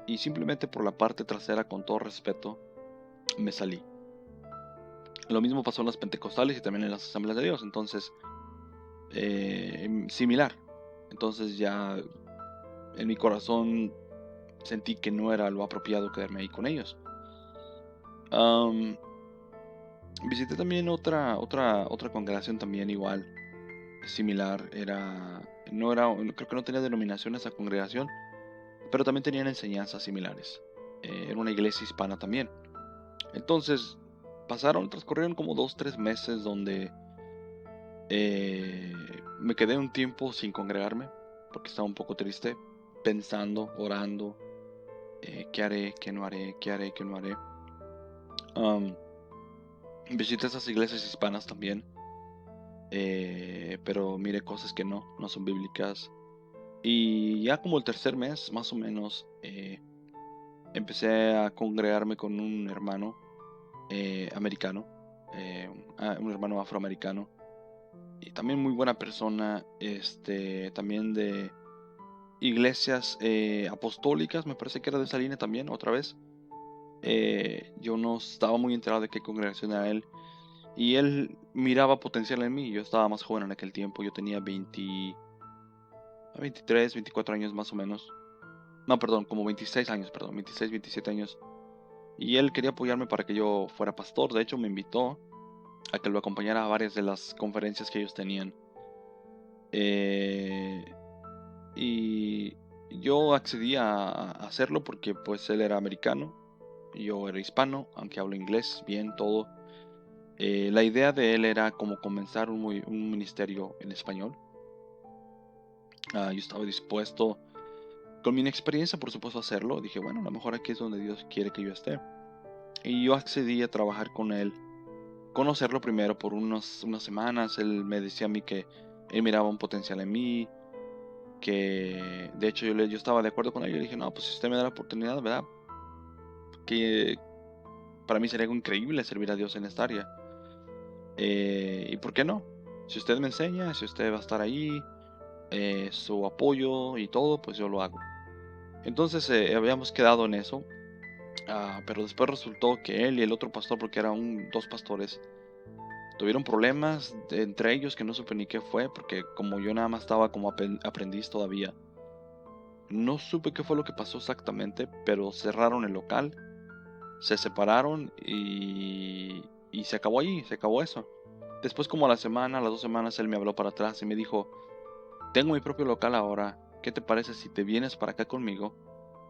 Y simplemente por la parte trasera, con todo respeto, me salí. Lo mismo pasó en las pentecostales y también en las asambleas de Dios, entonces, similar. Entonces ya en mi corazón sentí que no era lo apropiado quedarme ahí con ellos. Am, Visité también otra congregación también igual, similar. No era, creo que no tenía denominación esa congregación, pero también tenían enseñanzas similares. Era una iglesia hispana también. Entonces, transcurrieron como 2, 3 meses donde me quedé un tiempo sin congregarme, porque estaba un poco triste, pensando, orando, qué haré, qué no haré, qué haré, qué no haré. Am, Visité esas iglesias hispanas también, pero miré cosas que no son bíblicas. Y ya como el tercer mes, más o menos, empecé a congregarme con un hermano americano, un hermano afroamericano, y también muy buena persona, también de iglesias apostólicas, me parece que era de esa línea también, otra vez. Yo no estaba muy enterado de qué congregación era él, y él miraba potencial en mí. Yo estaba más joven en aquel tiempo, yo tenía 23, 24 años más o menos. No, perdón, como 26 años, perdón, 26, 27 años. Y él quería apoyarme para que yo fuera pastor. De hecho, me invitó a que lo acompañara a varias de las conferencias que ellos tenían. Eh, y yo accedí a hacerlo porque pues él era americano y yo era hispano, aunque hablo inglés bien, todo. La idea de él era como comenzar un ministerio en español. Yo estaba dispuesto, con mi experiencia, por supuesto, a hacerlo. Dije, bueno, a lo mejor aquí es donde Dios quiere que yo esté. Y yo accedí a trabajar con él, conocerlo primero por unas semanas. Él me decía a mí que él miraba un potencial en mí, que de hecho yo estaba de acuerdo con él. Yo le dije, no, pues si usted me da la oportunidad, ¿verdad? Que para mí sería algo increíble servir a Dios en esta área. ¿Y por qué no? Si usted me enseña, si usted va a estar ahí, su apoyo y todo, pues yo lo hago. Entonces habíamos quedado en eso. Pero después resultó que él y el otro pastor, porque eran dos pastores, tuvieron problemas entre ellos que no supe ni qué fue, porque como yo nada más estaba como aprendiz todavía, no supe qué fue lo que pasó exactamente, pero cerraron el local, se separaron y se acabó ahí, se acabó eso. Después como a la semana, a las 2 semanas, él me habló para atrás y me dijo, tengo mi propio local ahora, ¿qué te parece si te vienes para acá conmigo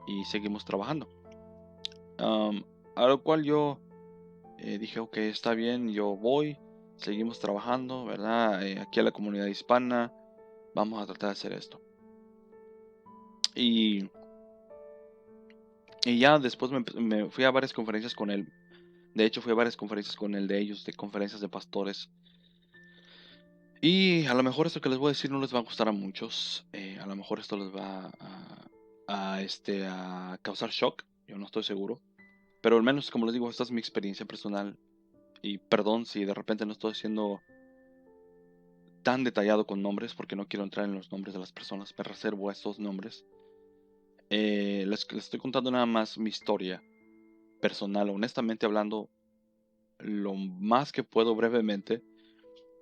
y seguimos trabajando? Am, a lo cual yo dije, ok, está bien, yo voy, seguimos trabajando, ¿verdad? Aquí a la comunidad hispana, vamos a tratar de hacer esto. Y, y ya después me fui a varias conferencias con él. De hecho, fui a varias conferencias con él de ellos, de conferencias de pastores. Y a lo mejor esto que les voy a decir no les va a gustar a muchos. A lo mejor esto les va a causar shock. Yo no estoy seguro. Pero al menos, como les digo, esta es mi experiencia personal. Y perdón si de repente no estoy siendo tan detallado con nombres, porque no quiero entrar en los nombres de las personas. Me reservo estos nombres. Les estoy contando nada más mi historia personal. Honestamente hablando, lo más que puedo brevemente.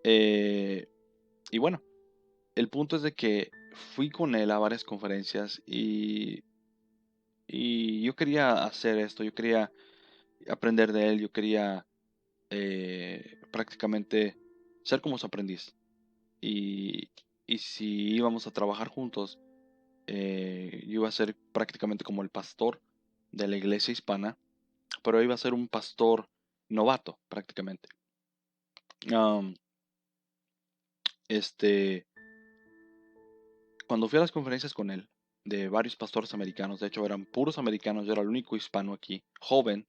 Eh, y bueno, el punto es de que fui con él a varias conferencias y yo quería hacer esto, yo quería aprender de él, yo quería prácticamente ser como su aprendiz. Y, y si íbamos a trabajar juntos, yo iba a ser prácticamente como el pastor de la iglesia hispana, pero iba a ser un pastor novato prácticamente. Am, este, Cuando fui a las conferencias con él, de varios pastores americanos, de hecho eran puros americanos, yo era el único hispano aquí, joven,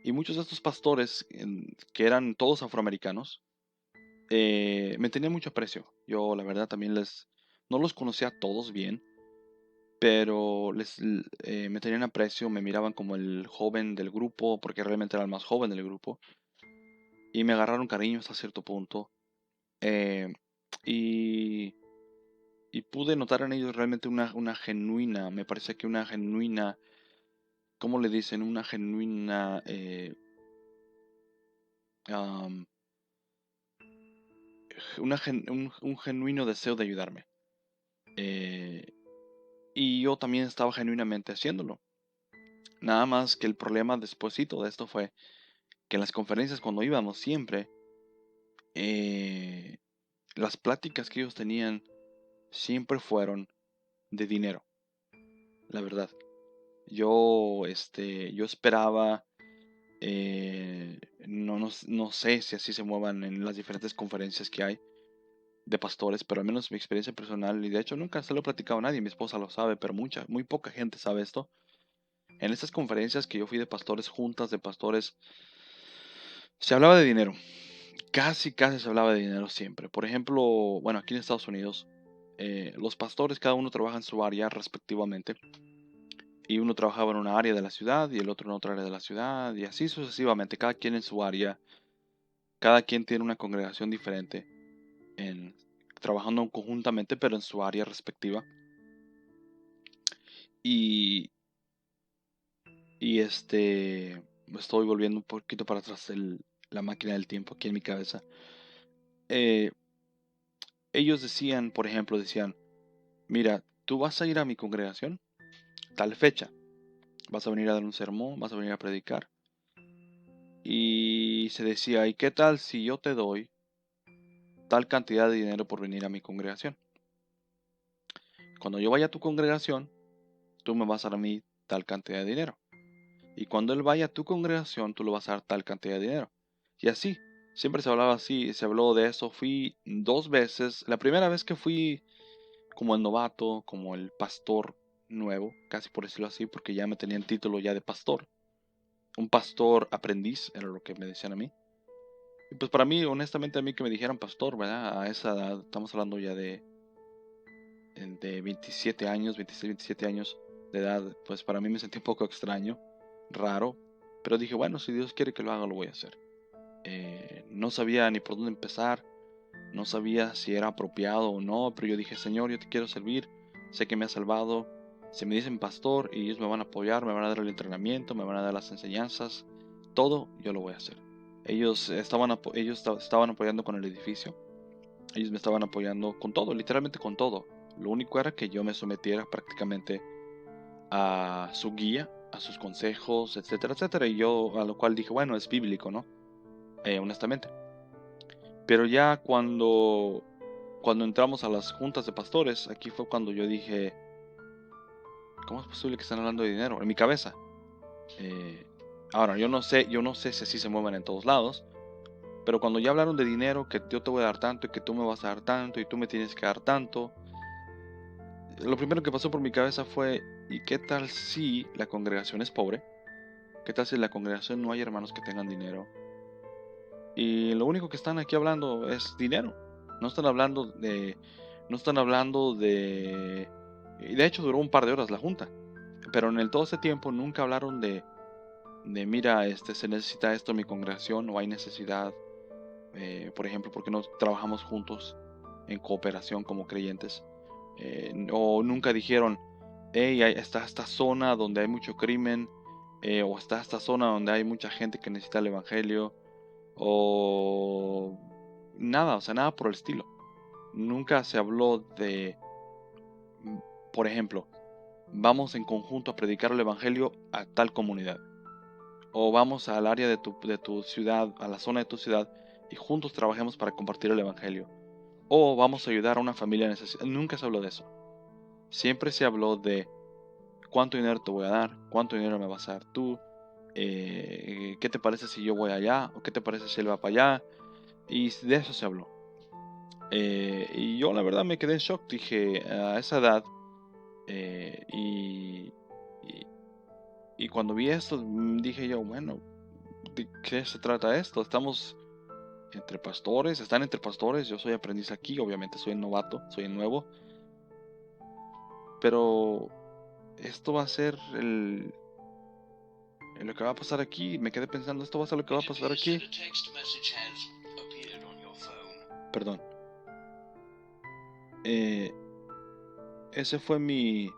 y muchos de estos pastores, que eran todos afroamericanos, me tenían mucho aprecio. Yo la verdad también no los conocía a todos bien, pero me tenían aprecio, me miraban como el joven del grupo, porque realmente era el más joven del grupo, y me agarraron cariño hasta cierto punto. Eh, y, y pude notar en ellos realmente una genuina, me parece que una genuina, ¿cómo le dicen? Una genuina, am, un genuino deseo de ayudarme. Eh, y yo también estaba genuinamente haciéndolo. Nada más que el problema despuesito de esto fue que en las conferencias cuando íbamos siempre, eh, las pláticas que ellos tenían siempre fueron de dinero, la verdad. Yo esperaba, no sé si así se muevan en las diferentes conferencias que hay de pastores, pero al menos mi experiencia personal, y de hecho nunca se lo he platicado a nadie, mi esposa lo sabe, pero muy poca gente sabe esto. En estas conferencias que yo fui de pastores, juntas de pastores, se hablaba de dinero. Casi se hablaba de dinero siempre. Por ejemplo, bueno, aquí en Estados Unidos, los pastores, cada uno trabaja en su área respectivamente. Y uno trabajaba en una área de la ciudad y el otro en otra área de la ciudad. Y así sucesivamente, cada quien en su área. Cada quien tiene una congregación diferente, en, trabajando conjuntamente, pero en su área respectiva. Y, estoy volviendo un poquito para atrás la máquina del tiempo aquí en mi cabeza. Eh, ellos decían, por ejemplo, decían, mira, tú vas a ir a mi congregación tal fecha, vas a venir a dar un sermón, vas a venir a predicar. Y se decía, ¿y qué tal si yo te doy tal cantidad de dinero por venir a mi congregación? Cuando yo vaya a tu congregación, tú me vas a dar a mí tal cantidad de dinero. Y cuando él vaya a tu congregación, tú le vas a dar tal cantidad de dinero. Y así, siempre se hablaba así, se habló de eso. Fui 2 veces. La primera vez que fui como el novato, como el pastor nuevo, casi por decirlo así, porque ya me tenían título ya de pastor. Un pastor aprendiz, era lo que me decían a mí. Y pues para mí, honestamente, a mí que me dijeran pastor, ¿verdad? A esa edad, estamos hablando ya de 27 años, 26, 27 años de edad, pues para mí me sentí un poco extraño, raro, pero dije, bueno, si Dios quiere que lo haga, lo voy a hacer. No sabía ni por dónde empezar, no sabía si era apropiado o no, pero yo dije, Señor, yo te quiero servir, sé que me has salvado, si me dicen pastor y ellos me van a apoyar, me van a dar el entrenamiento, me van a dar las enseñanzas, todo, yo lo voy a hacer. Ellos estaban apoyando con el edificio, ellos me estaban apoyando con todo, literalmente con todo. Lo único era que yo me sometiera prácticamente a su guía, a sus consejos, etcétera, etcétera. Y yo a lo cual dije, bueno, es bíblico, ¿no? Honestamente. Pero ya cuando entramos a las juntas de pastores, aquí fue cuando yo dije, ¿cómo es posible que estén hablando de dinero? En mi cabeza. Eh, Ahora, yo no sé si así se mueven en todos lados, pero cuando ya hablaron de dinero, que yo te voy a dar tanto y que tú me vas a dar tanto y tú me tienes que dar tanto, lo primero que pasó por mi cabeza fue, ¿y qué tal si la congregación es pobre? ¿Qué tal si en la congregación no hay hermanos que tengan dinero? Y lo único que están aquí hablando es dinero. No están hablando de... No están hablando de... Y de hecho duró un par de horas la junta. Pero en todo ese tiempo nunca hablaron mira, se necesita esto en mi congregación o hay necesidad. Por ejemplo, porque no trabajamos juntos en cooperación como creyentes. O nunca dijeron, hey, está esta zona donde hay mucho crimen, o está esta zona donde hay mucha gente que necesita el evangelio, o nada, o sea, nada por el estilo. Nunca se habló por ejemplo, vamos en conjunto a predicar el evangelio a tal comunidad, o vamos al área de tu ciudad, a la zona de tu ciudad, y juntos trabajemos para compartir el evangelio, o vamos a ayudar a una familia necesitada. Nunca se habló de eso. Siempre se habló de cuánto dinero te voy a dar, cuánto dinero me vas a dar tú, qué te parece si yo voy allá, o qué te parece si él va para allá, y de eso se habló. Y yo la verdad me quedé en shock, dije, a esa edad, y, y cuando vi esto, dije yo, bueno, ¿de qué se trata esto? Estamos entre pastores, están entre pastores, yo soy aprendiz aquí, obviamente soy el novato, soy el nuevo, pero esto va a ser lo que va a pasar aquí. Me quedé pensando, esto va a ser lo que va a pasar aquí. Perdón. Eh, ese fue mi,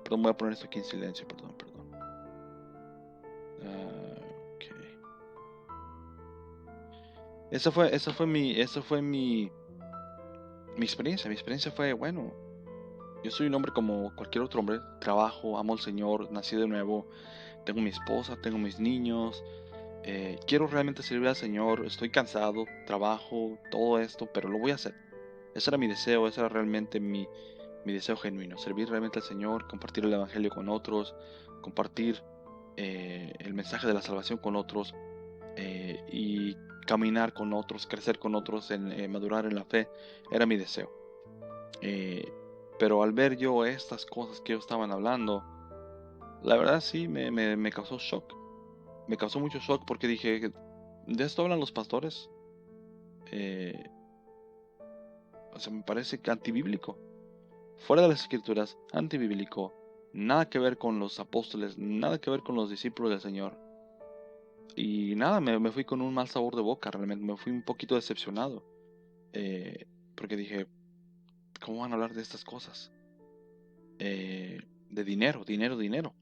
perdón, voy a poner esto aquí en silencio, perdón. Ok. Mi experiencia. Mi experiencia fue, bueno, yo soy un hombre como cualquier otro hombre. Trabajo, amo al Señor, nací de nuevo, tengo mi esposa, tengo mis niños. Quiero realmente servir al Señor. Estoy cansado, trabajo, todo esto, pero lo voy a hacer. Ese era mi deseo, ese era realmente mi deseo genuino. Servir realmente al Señor, compartir el Evangelio con otros, compartir el mensaje de la salvación con otros, y caminar con otros, crecer con otros, madurar en la fe, era mi deseo. Eh, pero al ver yo estas cosas que ellos estaban hablando, la verdad sí me causó shock. Me causó mucho shock porque dije, ¿de esto hablan los pastores? Eh, o sea, me parece que antibíblico. Fuera de las escrituras, antibíblico. Nada que ver con los apóstoles, nada que ver con los discípulos del Señor. Y nada, me fui con un mal sabor de boca, realmente me fui un poquito decepcionado. Porque dije, ¿cómo van a hablar de estas cosas? De dinero, dinero, dinero.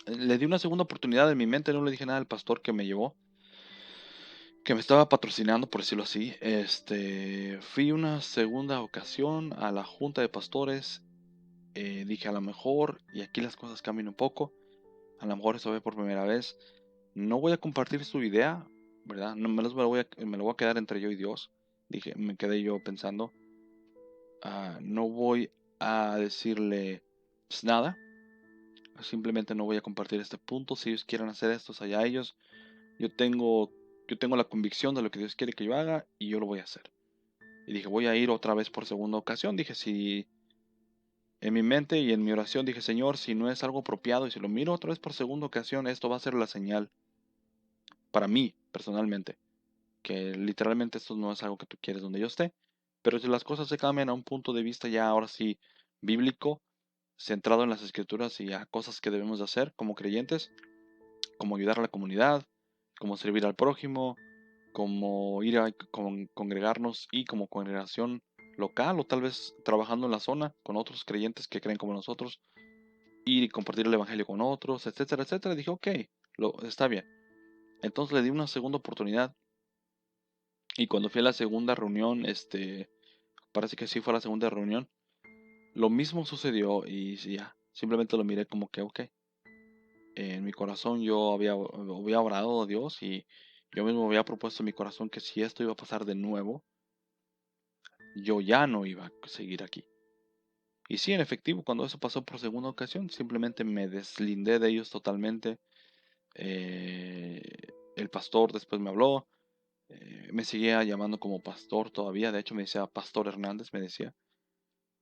Le di una segunda oportunidad en mi mente, no le dije nada al pastor que me llevó, que me estaba patrocinando, por decirlo así. Fui una segunda ocasión a la junta de pastores. Dije, a lo mejor, y aquí las cosas cambian un poco, a lo mejor eso ve por primera vez. No voy a compartir su idea, ¿verdad? No me lo voy a quedar entre yo y Dios. Dije, me quedé yo pensando, no voy a decirle pues, nada. Simplemente no voy a compartir este punto. Si ellos quieren hacer esto, es allá ellos. Yo tengo, yo tengo la convicción de lo que Dios quiere que yo haga y yo lo voy a hacer. Y dije, voy a ir otra vez por segunda ocasión. Dije, si en mi mente y en mi oración dije, Señor, si no es algo apropiado y si lo miro otra vez por segunda ocasión, esto va a ser la señal para mí, personalmente, que literalmente esto no es algo que tú quieres donde yo esté. Pero si las cosas se cambian a un punto de vista ya ahora sí bíblico, centrado en las escrituras y a cosas que debemos de hacer como creyentes, como ayudar a la comunidad, como servir al prójimo, como ir a congregarnos y como congregación local o tal vez trabajando en la zona con otros creyentes que creen como nosotros, ir y compartir el evangelio con otros, etcétera, etcétera. Dije, ok, está bien. Entonces le di una segunda oportunidad y cuando fui a la segunda reunión, parece que sí fue la segunda reunión, lo mismo sucedió y sí, ya, simplemente lo miré como que, ok. En mi corazón yo había orado a Dios y yo mismo había propuesto en mi corazón que si esto iba a pasar de nuevo, yo ya no iba a seguir aquí. Y sí, en efectivo, cuando eso pasó por segunda ocasión, simplemente me deslindé de ellos totalmente. Eh, el pastor después me habló, me seguía llamando como pastor todavía, de hecho me decía Pastor Hernández, me decía.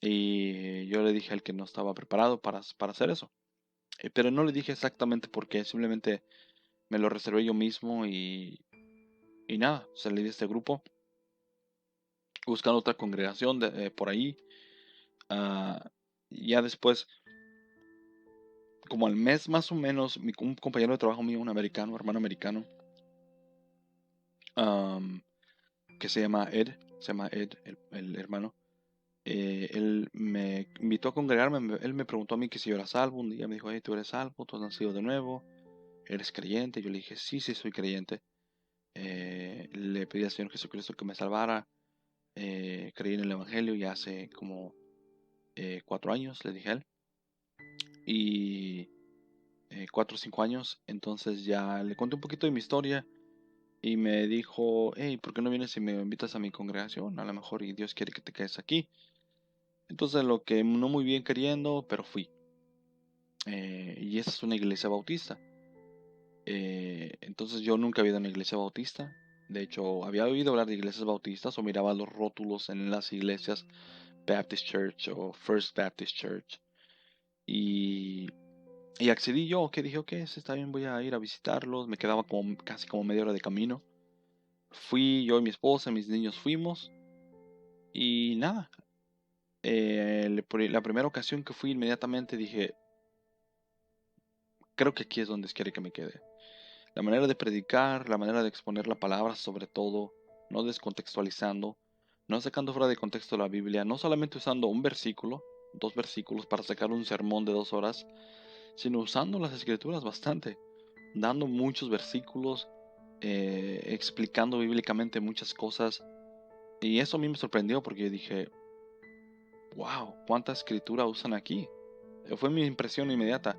Y yo le dije al que no estaba preparado para hacer eso. Pero no le dije exactamente por qué, simplemente me lo reservé yo mismo y nada, salí de este grupo buscando otra congregación por ahí. Ah, ya después, como al mes más o menos, un compañero de trabajo mío, un americano, hermano americano, am, que se llama Ed, el hermano, él me invitó a congregarme, él me preguntó a mí que si yo era salvo, un día me dijo, hey, tú eres salvo, tú has nacido de nuevo, eres creyente, yo le dije, sí, sí, soy creyente. Le pedí al Señor Jesucristo que me salvara, creí en el Evangelio ya hace como 4 años, le dije a él, y 4 o 5 años, entonces ya le conté un poquito de mi historia y me dijo, hey, ¿por qué no vienes y me invitas a mi congregación? A lo mejor y Dios quiere que te quedes aquí. Entonces lo que no muy bien queriendo, pero fui. Y esa es una iglesia bautista. Entonces yo nunca había ido a una iglesia bautista. De hecho, había oído hablar de iglesias bautistas o miraba los rótulos en las iglesias Baptist Church o First Baptist Church. Y Y accedí yo, que dije, ok, está bien, voy a ir a visitarlos. Me quedaba como casi como media hora de camino. Fui yo y mi esposa, mis niños fuimos. Y nada, la primera ocasión que fui inmediatamente dije, creo que aquí es donde quiere que me quede. La manera de predicar, la manera de exponer la palabra sobre todo, no descontextualizando, no sacando fuera de contexto la Biblia, no solamente usando un versículo, 2 versículos para sacar un sermón de 2 horas, sino usando las escrituras bastante, dando muchos versículos, explicando bíblicamente muchas cosas. Y eso a mí me sorprendió porque dije, wow, ¿cuánta escritura usan aquí? Fue mi impresión inmediata.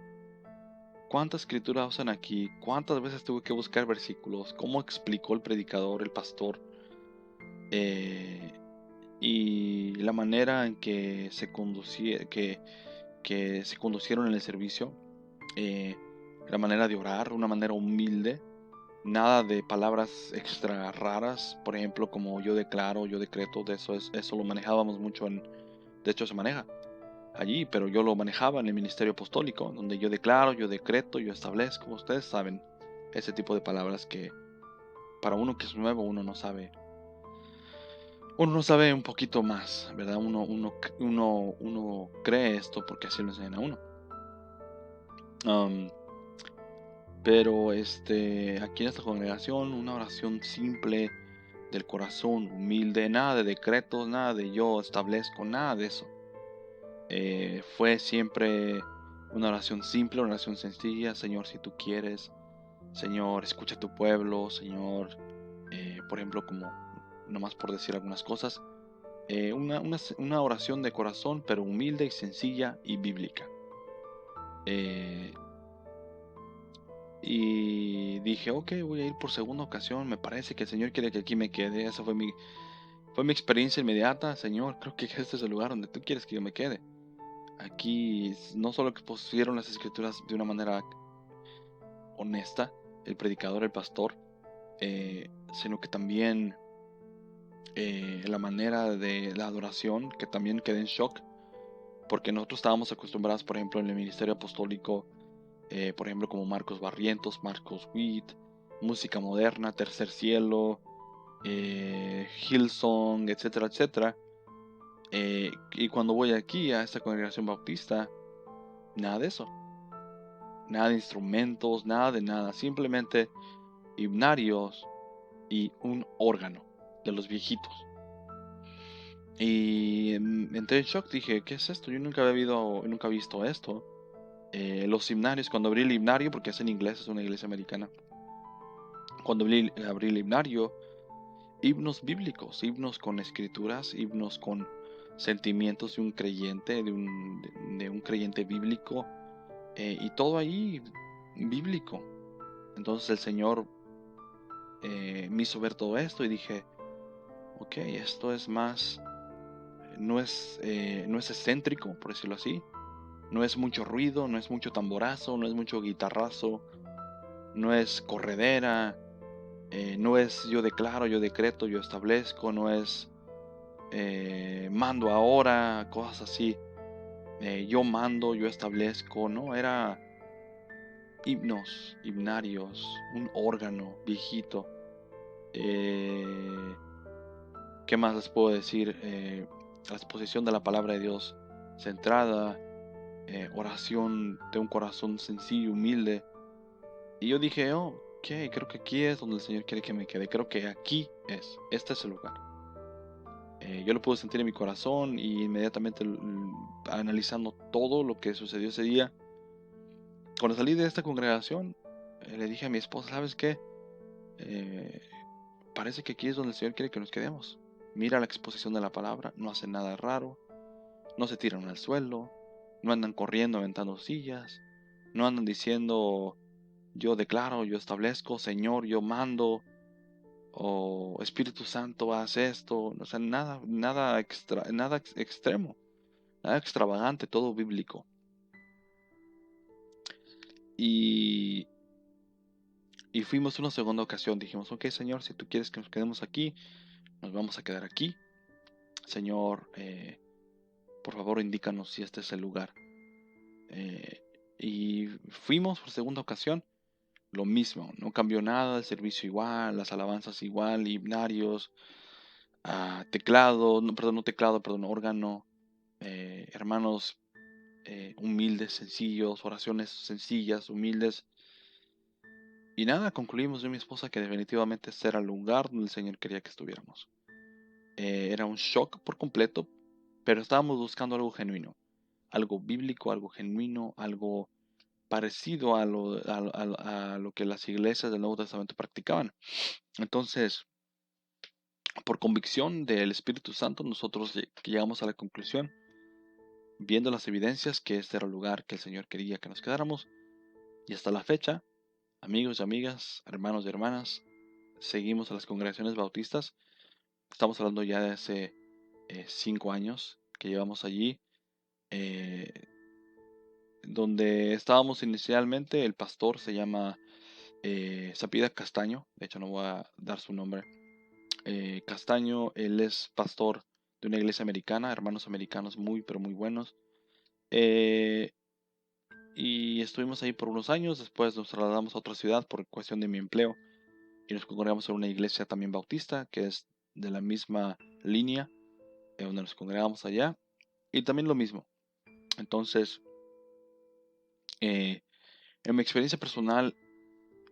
¿Cuánta escritura usan aquí? ¿Cuántas veces tuve que buscar versículos? ¿Cómo explicó el predicador, el pastor? Eh, y la manera en que que se conducieron en el servicio, eh, la manera de orar, una manera humilde, nada de palabras extra raras, por ejemplo, como yo declaro, yo decreto, eso lo manejábamos mucho de hecho se maneja allí, pero yo lo manejaba en el ministerio apostólico, donde yo declaro, yo decreto, yo establezco, ustedes saben, ese tipo de palabras que para uno que es nuevo uno no sabe un poquito más, ¿verdad? Uno cree esto porque así lo enseñan a uno. Um, pero aquí en esta congregación, una oración simple del corazón, humilde, nada de decretos, nada de yo establezco, nada de eso. Fue siempre una oración simple, una oración sencilla. Señor, si tú quieres, Señor, escucha a tu pueblo, Señor, por ejemplo, como nomás por decir algunas cosas, una oración de corazón, pero humilde y sencilla y bíblica. Y dije, ok, voy a ir por segunda ocasión, me parece que el Señor quiere que aquí me quede. Esa fue mi experiencia inmediata. Señor, creo que este es el lugar donde tú quieres que yo me quede. Aquí no solo expusieron las escrituras de una manera honesta, el predicador, el pastor, sino que también la manera de la adoración, que también quedé en shock, porque nosotros estábamos acostumbrados, por ejemplo, en el ministerio apostólico, por ejemplo, como Marcos Barrientos, Marcos Witt, música moderna, Tercer Cielo, Hillsong, etcétera, etcétera. Y cuando voy aquí a esta congregación bautista, nada de eso. Nada de instrumentos, nada de nada. Simplemente himnarios y un órgano de los viejitos. Y entré en shock, dije, ¿qué es esto? Yo nunca he visto esto. Los himnarios, cuando abrí el himnario, porque es en inglés, es una iglesia americana. Cuando abrí el himnario, himnos bíblicos, himnos con escrituras, himnos con sentimientos de un creyente, de un creyente bíblico, y todo ahí bíblico. Entonces el Señor me hizo ver todo esto y dije, ok, esto es más, no es excéntrico, por decirlo así, no es mucho ruido, no es mucho tamborazo, no es mucho guitarrazo, no es corredera, no es yo declaro, yo decreto, yo establezco, no es mando ahora, cosas así, yo mando, yo establezco, no, era himnos, himnarios, un órgano viejito. ¿Qué más les puedo decir? La exposición de la palabra de Dios centrada, oración de un corazón sencillo, humilde. Y yo dije, oh, ok, creo que aquí es donde el Señor quiere que me quede. Creo que este es el lugar. Yo lo pude sentir en mi corazón y inmediatamente analizando todo lo que sucedió ese día. Cuando salí de esta congregación, le dije a mi esposa, ¿sabes qué? Parece que aquí es donde el Señor quiere que nos quedemos. Mira la exposición de la palabra, no hacen nada raro, no se tiran al suelo, no andan corriendo aventando sillas, no andan diciendo yo declaro, yo establezco, Señor, yo mando, o Espíritu Santo haz esto, o sea, nada extremo, nada extravagante, todo bíblico. Y fuimos una segunda ocasión, dijimos, ok, Señor, si tú quieres que nos quedemos aquí, nos vamos a quedar aquí. Señor, por favor indícanos si este es el lugar. Y fuimos por segunda ocasión, lo mismo, no cambió nada, el servicio igual, las alabanzas igual, himnarios, teclado, no, perdón, no teclado, perdón, órgano, hermanos humildes, sencillos, oraciones sencillas, humildes. Y nada, concluimos yo y mi esposa que definitivamente ese era el lugar donde el Señor quería que estuviéramos. Era un shock por completo, pero estábamos buscando algo genuino, algo bíblico, algo genuino, algo parecido a lo que las iglesias del Nuevo Testamento practicaban. Entonces, por convicción del Espíritu Santo, nosotros llegamos a la conclusión, viendo las evidencias, que este era el lugar que el Señor quería que nos quedáramos. Y hasta la fecha, amigos y amigas, hermanos y hermanas, seguimos a las congregaciones bautistas. Estamos hablando ya de hace 5 años que llevamos allí. eh, donde estábamos inicialmente, el pastor se llama Sapida Castaño. De hecho, no voy a dar su nombre. Castaño, él es pastor de una iglesia americana, hermanos americanos muy, pero muy buenos. Eh, y estuvimos ahí por unos años. Después nos trasladamos a otra ciudad por cuestión de mi empleo. Y nos congregamos en una iglesia también bautista, que es de la misma línea, donde nos congregamos allá. Y también lo mismo. Entonces, eh, en mi experiencia personal,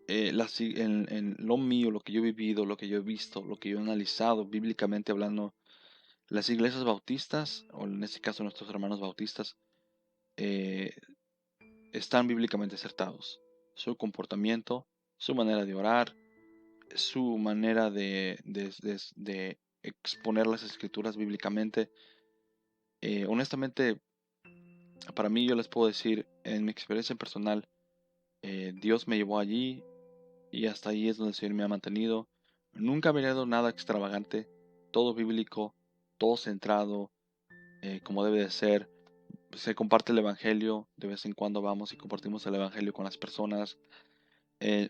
en lo mío, lo que yo he vivido, lo que yo he visto, lo que yo he analizado bíblicamente hablando, las iglesias bautistas, o en este caso nuestros hermanos bautistas, eh, están bíblicamente acertados. Su comportamiento, su manera de orar, su manera de exponer las escrituras bíblicamente. Honestamente, para mí yo les puedo decir, en mi experiencia personal, Dios me llevó allí y hasta ahí es donde el Señor me ha mantenido. Nunca me ha dado nada extravagante, todo bíblico, todo centrado, como debe de ser. Se comparte el Evangelio, de vez en cuando vamos y compartimos el Evangelio con las personas. Eh,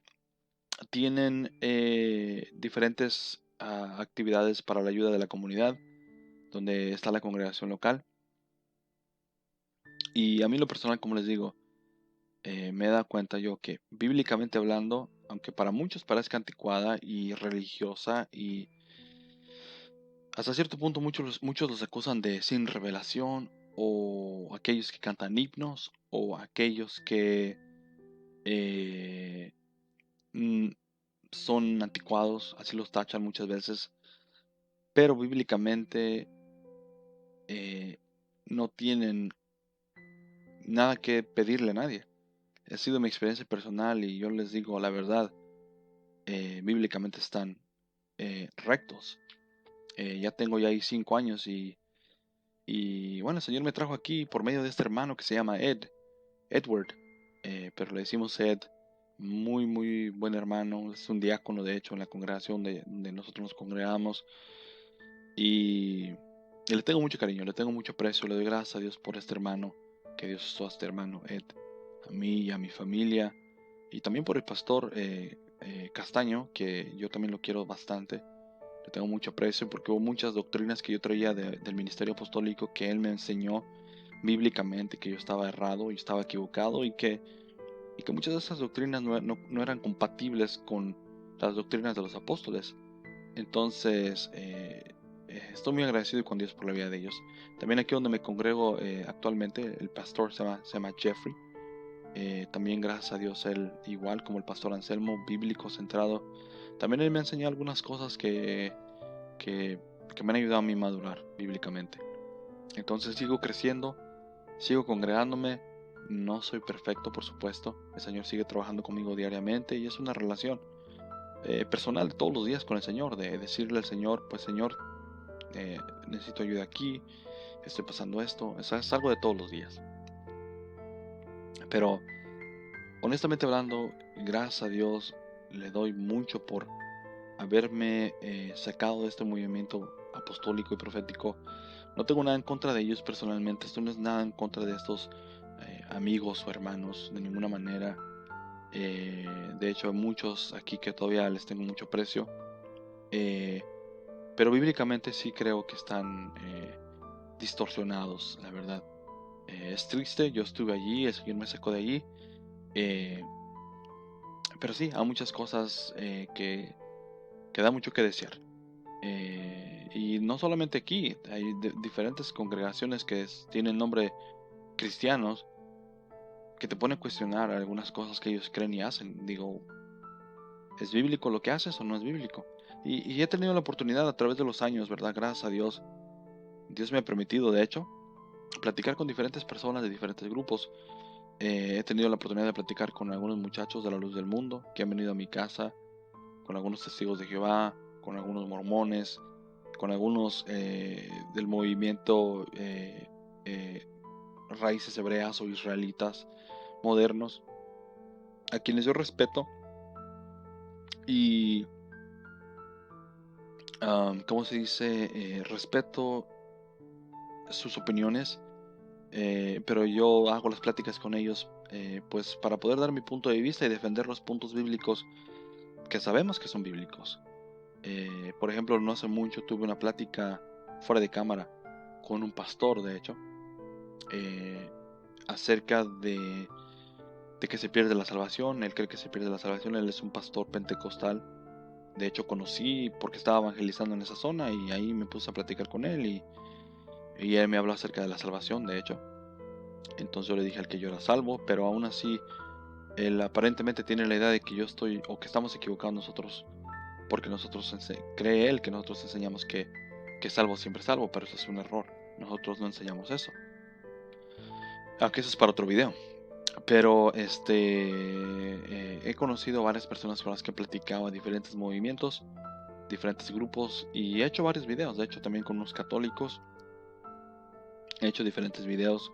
Tienen diferentes actividades para la ayuda de la comunidad, donde está la congregación local. Y a mí lo personal, como les digo, me he dado cuenta yo que bíblicamente hablando, aunque para muchos parezca anticuada y religiosa y hasta cierto punto muchos los acusan de sin revelación, o aquellos que cantan himnos, o aquellos que eh, mm, son anticuados, así los tachan muchas veces, pero bíblicamente eh, no tienen nada que pedirle a nadie. Ha sido mi experiencia personal y yo les digo la verdad, bíblicamente están rectos. Ya tengo ya ahí 5 años y bueno, el Señor me trajo aquí por medio de este hermano que se llama Edward, pero le decimos Ed, muy, muy buen hermano, es un diácono de hecho en la congregación donde nosotros nos congregamos y le tengo mucho cariño, le tengo mucho aprecio, le doy gracias a Dios por este hermano, que Dios usó a este hermano Ed, a mí y a mi familia, y también por el pastor Castaño, que yo también lo quiero bastante. Le tengo mucho aprecio porque hubo muchas doctrinas que yo traía del ministerio apostólico que él me enseñó bíblicamente, que yo estaba errado y estaba equivocado y que muchas de esas doctrinas no eran compatibles con las doctrinas de los apóstoles. Entonces, estoy muy agradecido con Dios por la vida de ellos. También aquí donde me congrego actualmente, el pastor se llama Jeffrey. También gracias a Dios, él, igual como el pastor Anselmo, bíblico centrado. También él me ha enseñado algunas cosas que, que me han ayudado a mí a madurar bíblicamente. Entonces sigo creciendo, sigo congregándome. No soy perfecto, por supuesto. El Señor sigue trabajando conmigo diariamente y es una relación personal de todos los días con el Señor, de decirle al Señor, pues Señor, necesito ayuda aquí, estoy pasando esto. Es algo de todos los días. Pero honestamente hablando, gracias a Dios, le doy mucho por haberme sacado de este movimiento apostólico y profético. No tengo nada en contra de ellos personalmente, esto no es nada en contra de estos amigos o hermanos de ninguna manera. De hecho, hay muchos aquí que todavía les tengo mucho aprecio. Pero bíblicamente sí creo que están distorsionados, la verdad. Es triste, yo estuve allí, el Señor me sacó de allí. eh, pero sí, hay muchas cosas que da mucho que desear. Y no solamente aquí, hay diferentes congregaciones que tienen nombre cristianos que te ponen a cuestionar algunas cosas que ellos creen y hacen. Digo, ¿Es bíblico lo que haces o no es bíblico? Y he tenido la oportunidad a través de los años, ¿verdad? Gracias a Dios. Dios me ha permitido, de hecho, platicar con diferentes personas de diferentes grupos. He tenido la oportunidad de platicar con algunos muchachos de la luz del mundo que han venido a mi casa, con algunos testigos de Jehová, con algunos mormones, con algunos del movimiento eh, raíces hebreas o israelitas modernos, a quienes yo respeto y, ¿cómo se dice? Respeto sus opiniones, pero yo hago las pláticas con ellos pues para poder dar mi punto de vista y defender los puntos bíblicos que sabemos que son bíblicos. Por ejemplo, no hace mucho tuve una plática fuera de cámara con un pastor, de hecho, eh, acerca de que se pierde la salvación. Él cree que se pierde la salvación. Él es un pastor pentecostal. De hecho, conocí porque estaba evangelizando en esa zona y ahí me puse a platicar con él y él me habló acerca de la salvación, de hecho. Entonces yo le dije al que yo era salvo, pero aún así él aparentemente tiene la idea de que yo estoy o que estamos equivocados nosotros, porque nosotros cree él que nosotros enseñamos que salvo siempre salvo, pero eso es un error. Nosotros no enseñamos eso. Aunque eso es para otro video. Pero he conocido varias personas con las que he platicado en diferentes movimientos, diferentes grupos y he hecho varios videos. De hecho, también con unos católicos he hecho diferentes videos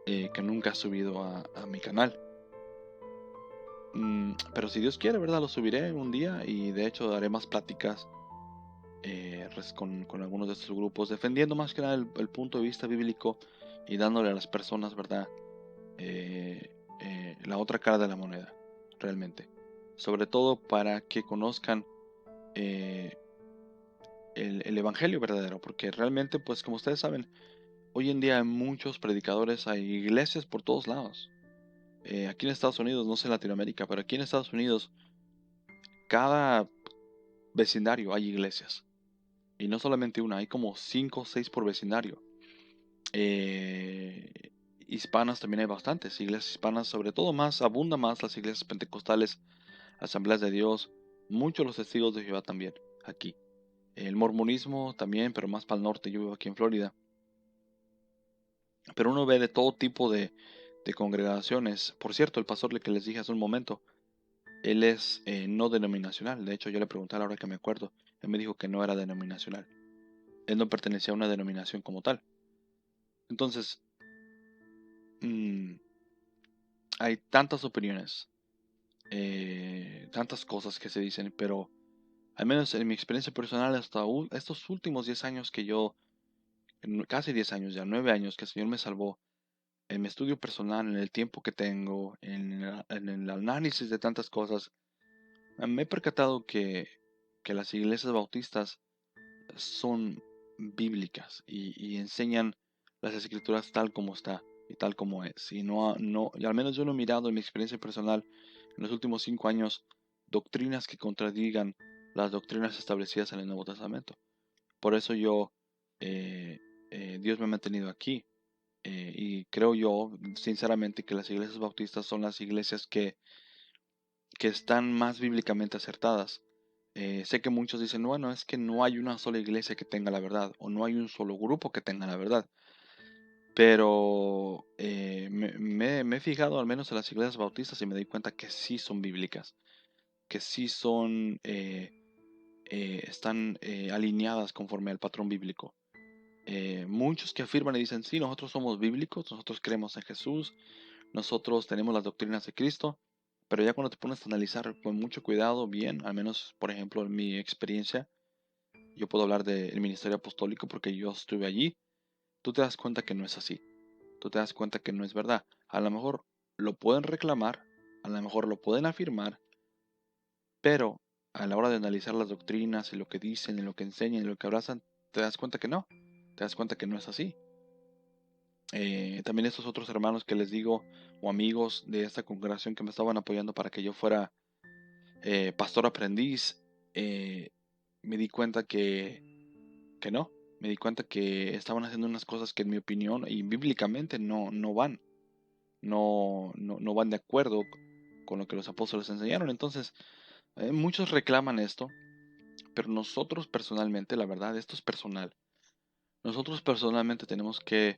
que nunca he subido a mi canal. Pero si Dios quiere, ¿verdad? Lo subiré un día y de hecho haré más pláticas con algunos de estos grupos, defendiendo más que nada el punto de vista bíblico y dándole a las personas, ¿verdad? La otra cara de la moneda, realmente. Sobre todo para que conozcan eh, el evangelio verdadero, porque realmente, pues como ustedes saben, hoy en día hay muchos predicadores, hay iglesias por todos lados. Aquí en Estados Unidos, no sé en Latinoamérica, pero aquí en Estados Unidos, cada vecindario hay iglesias. Y no solamente una, hay como 5 o 6 por vecindario. Eh, Hispanas también hay bastantes, iglesias hispanas, sobre todo más, abunda más las iglesias pentecostales, asambleas de Dios, muchos los testigos de Jehová también, aquí. El mormonismo también, pero más para el norte, yo vivo aquí en Florida. Pero uno ve de todo tipo de congregaciones. Por cierto, el pastor que les dije hace un momento, él es no denominacional. De hecho, yo le pregunté a la hora que me acuerdo. Él me dijo que no era denominacional. Él no pertenecía a una denominación como tal. Entonces, mm, hay tantas opiniones, tantas cosas que se dicen, pero al menos en mi experiencia personal, hasta estos últimos 10 años que yo, casi 10 años ya, 9 años que el Señor me salvó, en mi estudio personal, en el tiempo que tengo, en el análisis de tantas cosas, me he percatado que las iglesias bautistas son bíblicas y enseñan las escrituras tal como está y tal como es. Y y al menos yo no he mirado en mi experiencia personal en los últimos 5 años doctrinas que contradigan las doctrinas establecidas en el Nuevo Testamento. Por eso eh, Dios me ha mantenido aquí. Y creo yo, sinceramente, que las iglesias bautistas son las iglesias que están más bíblicamente acertadas. Sé que muchos dicen, bueno, es que no hay una sola iglesia que tenga la verdad, o no hay un solo grupo que tenga la verdad. Pero me he fijado al menos en las iglesias bautistas y me doy cuenta que sí son bíblicas, que sí están alineadas conforme al patrón bíblico. Muchos que afirman y dicen, sí, nosotros somos bíblicos, nosotros creemos en Jesús, nosotros tenemos las doctrinas de Cristo, pero ya cuando te pones a analizar con mucho cuidado, bien, al menos por ejemplo en mi experiencia, yo puedo hablar del ministerio apostólico porque yo estuve allí, tú te das cuenta que no es así, tú te das cuenta que no es verdad. A lo mejor lo pueden reclamar, a lo mejor lo pueden afirmar, pero a la hora de analizar las doctrinas y lo que dicen y lo que enseñan y lo que abrazan, te das cuenta que no, te das cuenta que no es así. También estos otros hermanos que les digo, o amigos de esta congregación que me estaban apoyando para que yo fuera pastor aprendiz, eh, me di cuenta que no, me di cuenta que estaban haciendo unas cosas que en mi opinión y bíblicamente no van, no van de acuerdo con lo que los apóstoles enseñaron. Entonces, Muchos reclaman esto, pero nosotros personalmente, la verdad, esto es personal. Nosotros personalmente tenemos que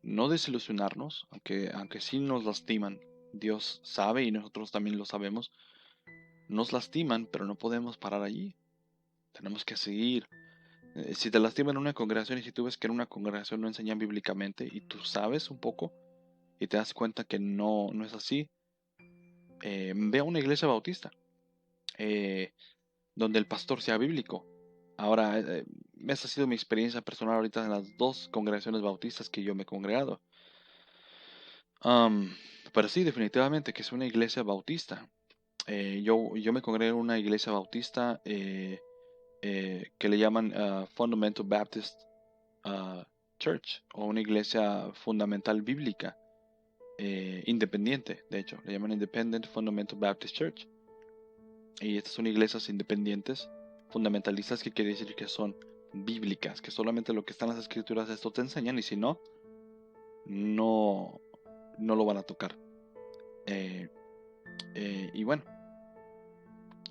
no desilusionarnos, aunque sí nos lastiman. Dios sabe y nosotros también lo sabemos. Nos lastiman, pero no podemos parar allí. Tenemos que seguir. Si te lastiman en una congregación y si tú ves que en una congregación no enseñan bíblicamente y tú sabes un poco y te das cuenta que no es así, ve a una iglesia bautista eh, donde el pastor sea bíblico. Ahora, esa ha sido mi experiencia personal ahorita en las dos congregaciones bautistas que yo me he congregado. Am, pero sí, definitivamente que es una iglesia bautista. Yo me congregué en una iglesia bautista que le llaman Fundamental Baptist Church, o una iglesia fundamental bíblica, independiente, de hecho, le llaman Independent Fundamental Baptist Church. Y estas son iglesias independientes, fundamentalistas, que quiere decir que son bíblicas, que solamente lo que está en las escrituras esto te enseñan, y si no, no, no lo van a tocar. Y bueno,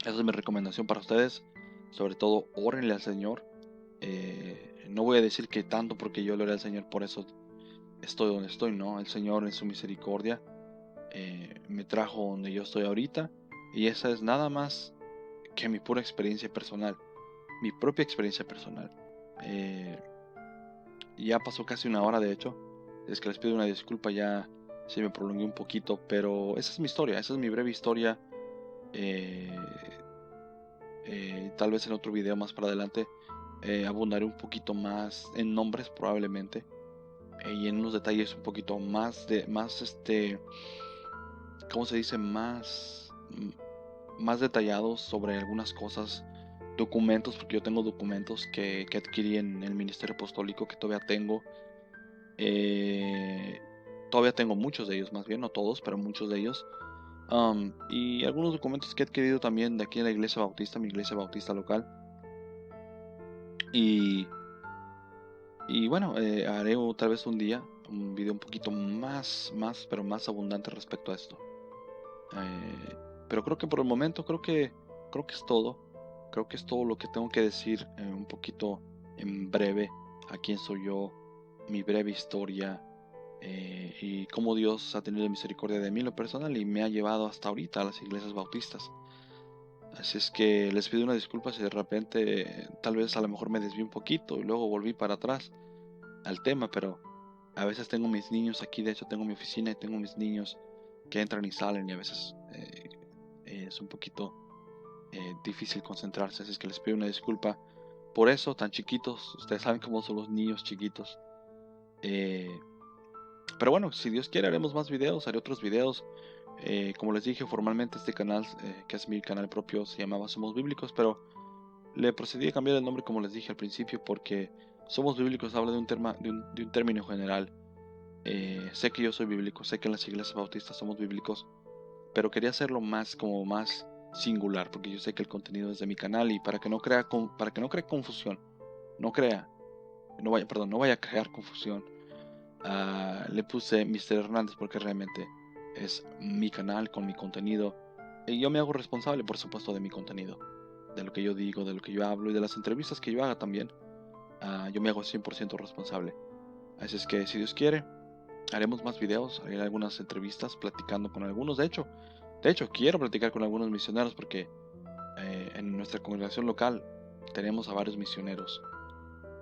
esa es mi recomendación para ustedes. Sobre todo, órenle al Señor. No voy a decir que tanto porque yo le oré al Señor, por eso estoy donde estoy, no. El Señor en su misericordia me trajo donde yo estoy ahorita. Y esa es nada más que mi pura experiencia personal. Mi propia experiencia personal. Eh, ya pasó casi una hora, de hecho. Es que les pido una disculpa, ya si me prolongué un poquito. Pero esa es mi historia, esa es mi breve historia. Eh, Tal vez en otro video más para adelante abundaré un poquito más en nombres probablemente y en unos detalles un poquito más ¿cómo se dice? Más detallados sobre algunas cosas, documentos, porque yo tengo documentos que adquirí en el ministerio apostólico que todavía tengo. eh, Todavía tengo muchos de ellos, más bien, no todos, pero muchos de ellos. Y algunos documentos que he adquirido también de aquí en la iglesia bautista, mi iglesia bautista local. Y Y bueno, haré tal vez un día un video un poquito pero más abundante respecto a esto. Eh, pero creo que por el momento creo que es todo. Creo que es todo lo que tengo que decir un poquito en breve a quién soy yo, mi breve historia y cómo Dios ha tenido misericordia de mí en lo personal y me ha llevado hasta ahorita a las iglesias bautistas. Así es que les pido una disculpa si de repente tal vez a lo mejor me desvié un poquito y luego volví para atrás al tema, pero a veces tengo mis niños aquí, de hecho tengo mi oficina y tengo mis niños que entran y salen y a veces es un poquito difícil concentrarse, así es que les pido una disculpa por eso, tan chiquitos, ustedes saben cómo son los niños chiquitos. Eh, pero bueno, si Dios quiere haremos más videos, haré otros videos. Como les dije, formalmente este canal, que es mi canal propio, se llamaba Somos Bíblicos, pero le procedí a cambiar el nombre como les dije al principio porque Somos Bíblicos habla de un término general. Sé que yo soy bíblico, sé que en las iglesias bautistas somos bíblicos, pero quería hacerlo más singular, porque yo sé que el contenido es de mi canal y para que no cree confusión, no vaya a crear confusión. Le puse Mr. Hernández porque realmente es mi canal con mi contenido y yo me hago responsable, por supuesto, de mi contenido, de lo que yo digo, de lo que yo hablo y de las entrevistas que yo haga también. Yo me hago 100% responsable. Así es que si Dios quiere, haremos más videos, haré algunas entrevistas platicando con algunos. De hecho, quiero platicar con algunos misioneros porque en nuestra congregación local tenemos a varios misioneros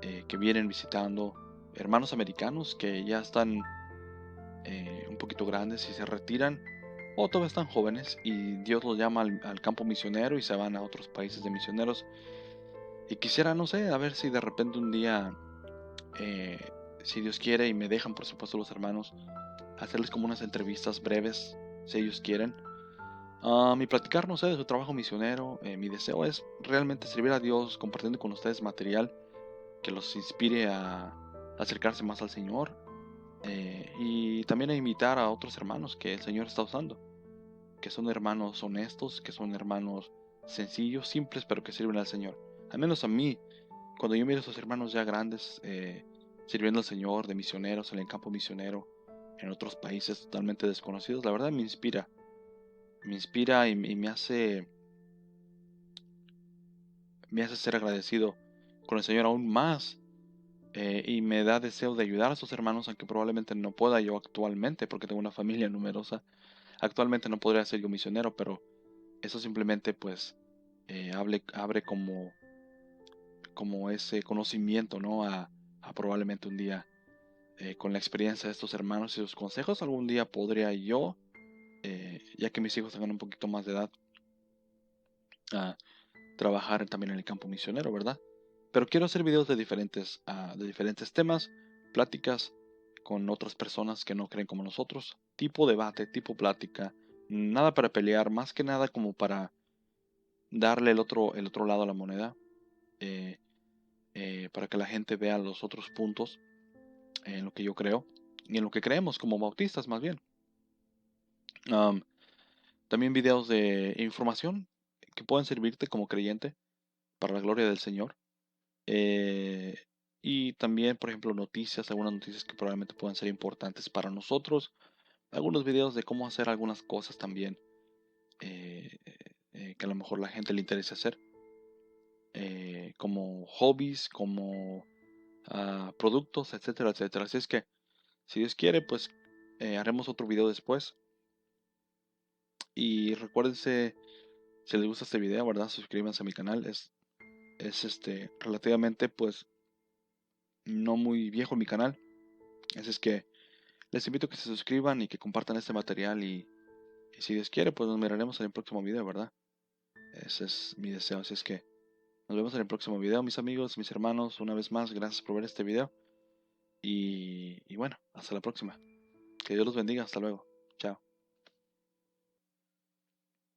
que vienen visitando, hermanos americanos que ya están un poquito grandes y se retiran, o todavía están jóvenes y Dios los llama al campo misionero y se van a otros países de misioneros. Y quisiera, no sé, a ver si de repente un día, eh, si Dios quiere y me dejan, por supuesto, los hermanos, hacerles como unas entrevistas breves, si ellos quieren. Y platicar, no sé, de su trabajo misionero. Mi deseo es realmente servir a Dios compartiendo con ustedes material que los inspire a acercarse más al Señor. Y también a invitar a otros hermanos que el Señor está usando, que son hermanos honestos, que son hermanos sencillos, simples, pero que sirven al Señor. Al menos a mí, cuando yo miro a esos hermanos ya grandes, sirviendo al Señor, de misioneros en el campo misionero, en otros países totalmente desconocidos, la verdad me inspira y me hace me hace ser agradecido con el Señor aún más, y me da deseo de ayudar a esos hermanos, aunque probablemente no pueda yo actualmente porque tengo una familia numerosa. Actualmente no podría ser yo misionero, pero eso simplemente pues abre como ese conocimiento, ¿no? A probablemente un día, con la experiencia de estos hermanos y sus consejos, algún día podría yo, ya que mis hijos tengan un poquito más de edad, a trabajar también en el campo misionero, ¿verdad? Pero quiero hacer videos de diferentes temas, pláticas con otras personas que no creen como nosotros, tipo debate, tipo plática, nada para pelear, más que nada como para darle el otro lado a la moneda, eh, para que la gente vea los otros puntos en lo que yo creo y en lo que creemos como bautistas más bien. Am, También videos de información que pueden servirte como creyente para la gloria del Señor. Eh, y también, por ejemplo, algunas noticias que probablemente puedan ser importantes para nosotros. Algunos videos de cómo hacer algunas cosas también, eh, que a lo mejor la gente le interese hacer, como hobbies, como productos, etcétera, etcétera. Así es que, si Dios quiere, pues haremos otro video después. Y recuérdense, si les gusta este video, ¿verdad? Suscríbanse a mi canal. Es relativamente, pues, no muy viejo mi canal. Así es que les invito a que se suscriban y que compartan este material y si Dios quiere, pues nos miraremos en el próximo video, ¿verdad? Ese es mi deseo. Así es que nos vemos en el próximo video, mis amigos, mis hermanos. Una vez más, gracias por ver este video. Y bueno, hasta la próxima. Que Dios los bendiga. Hasta luego.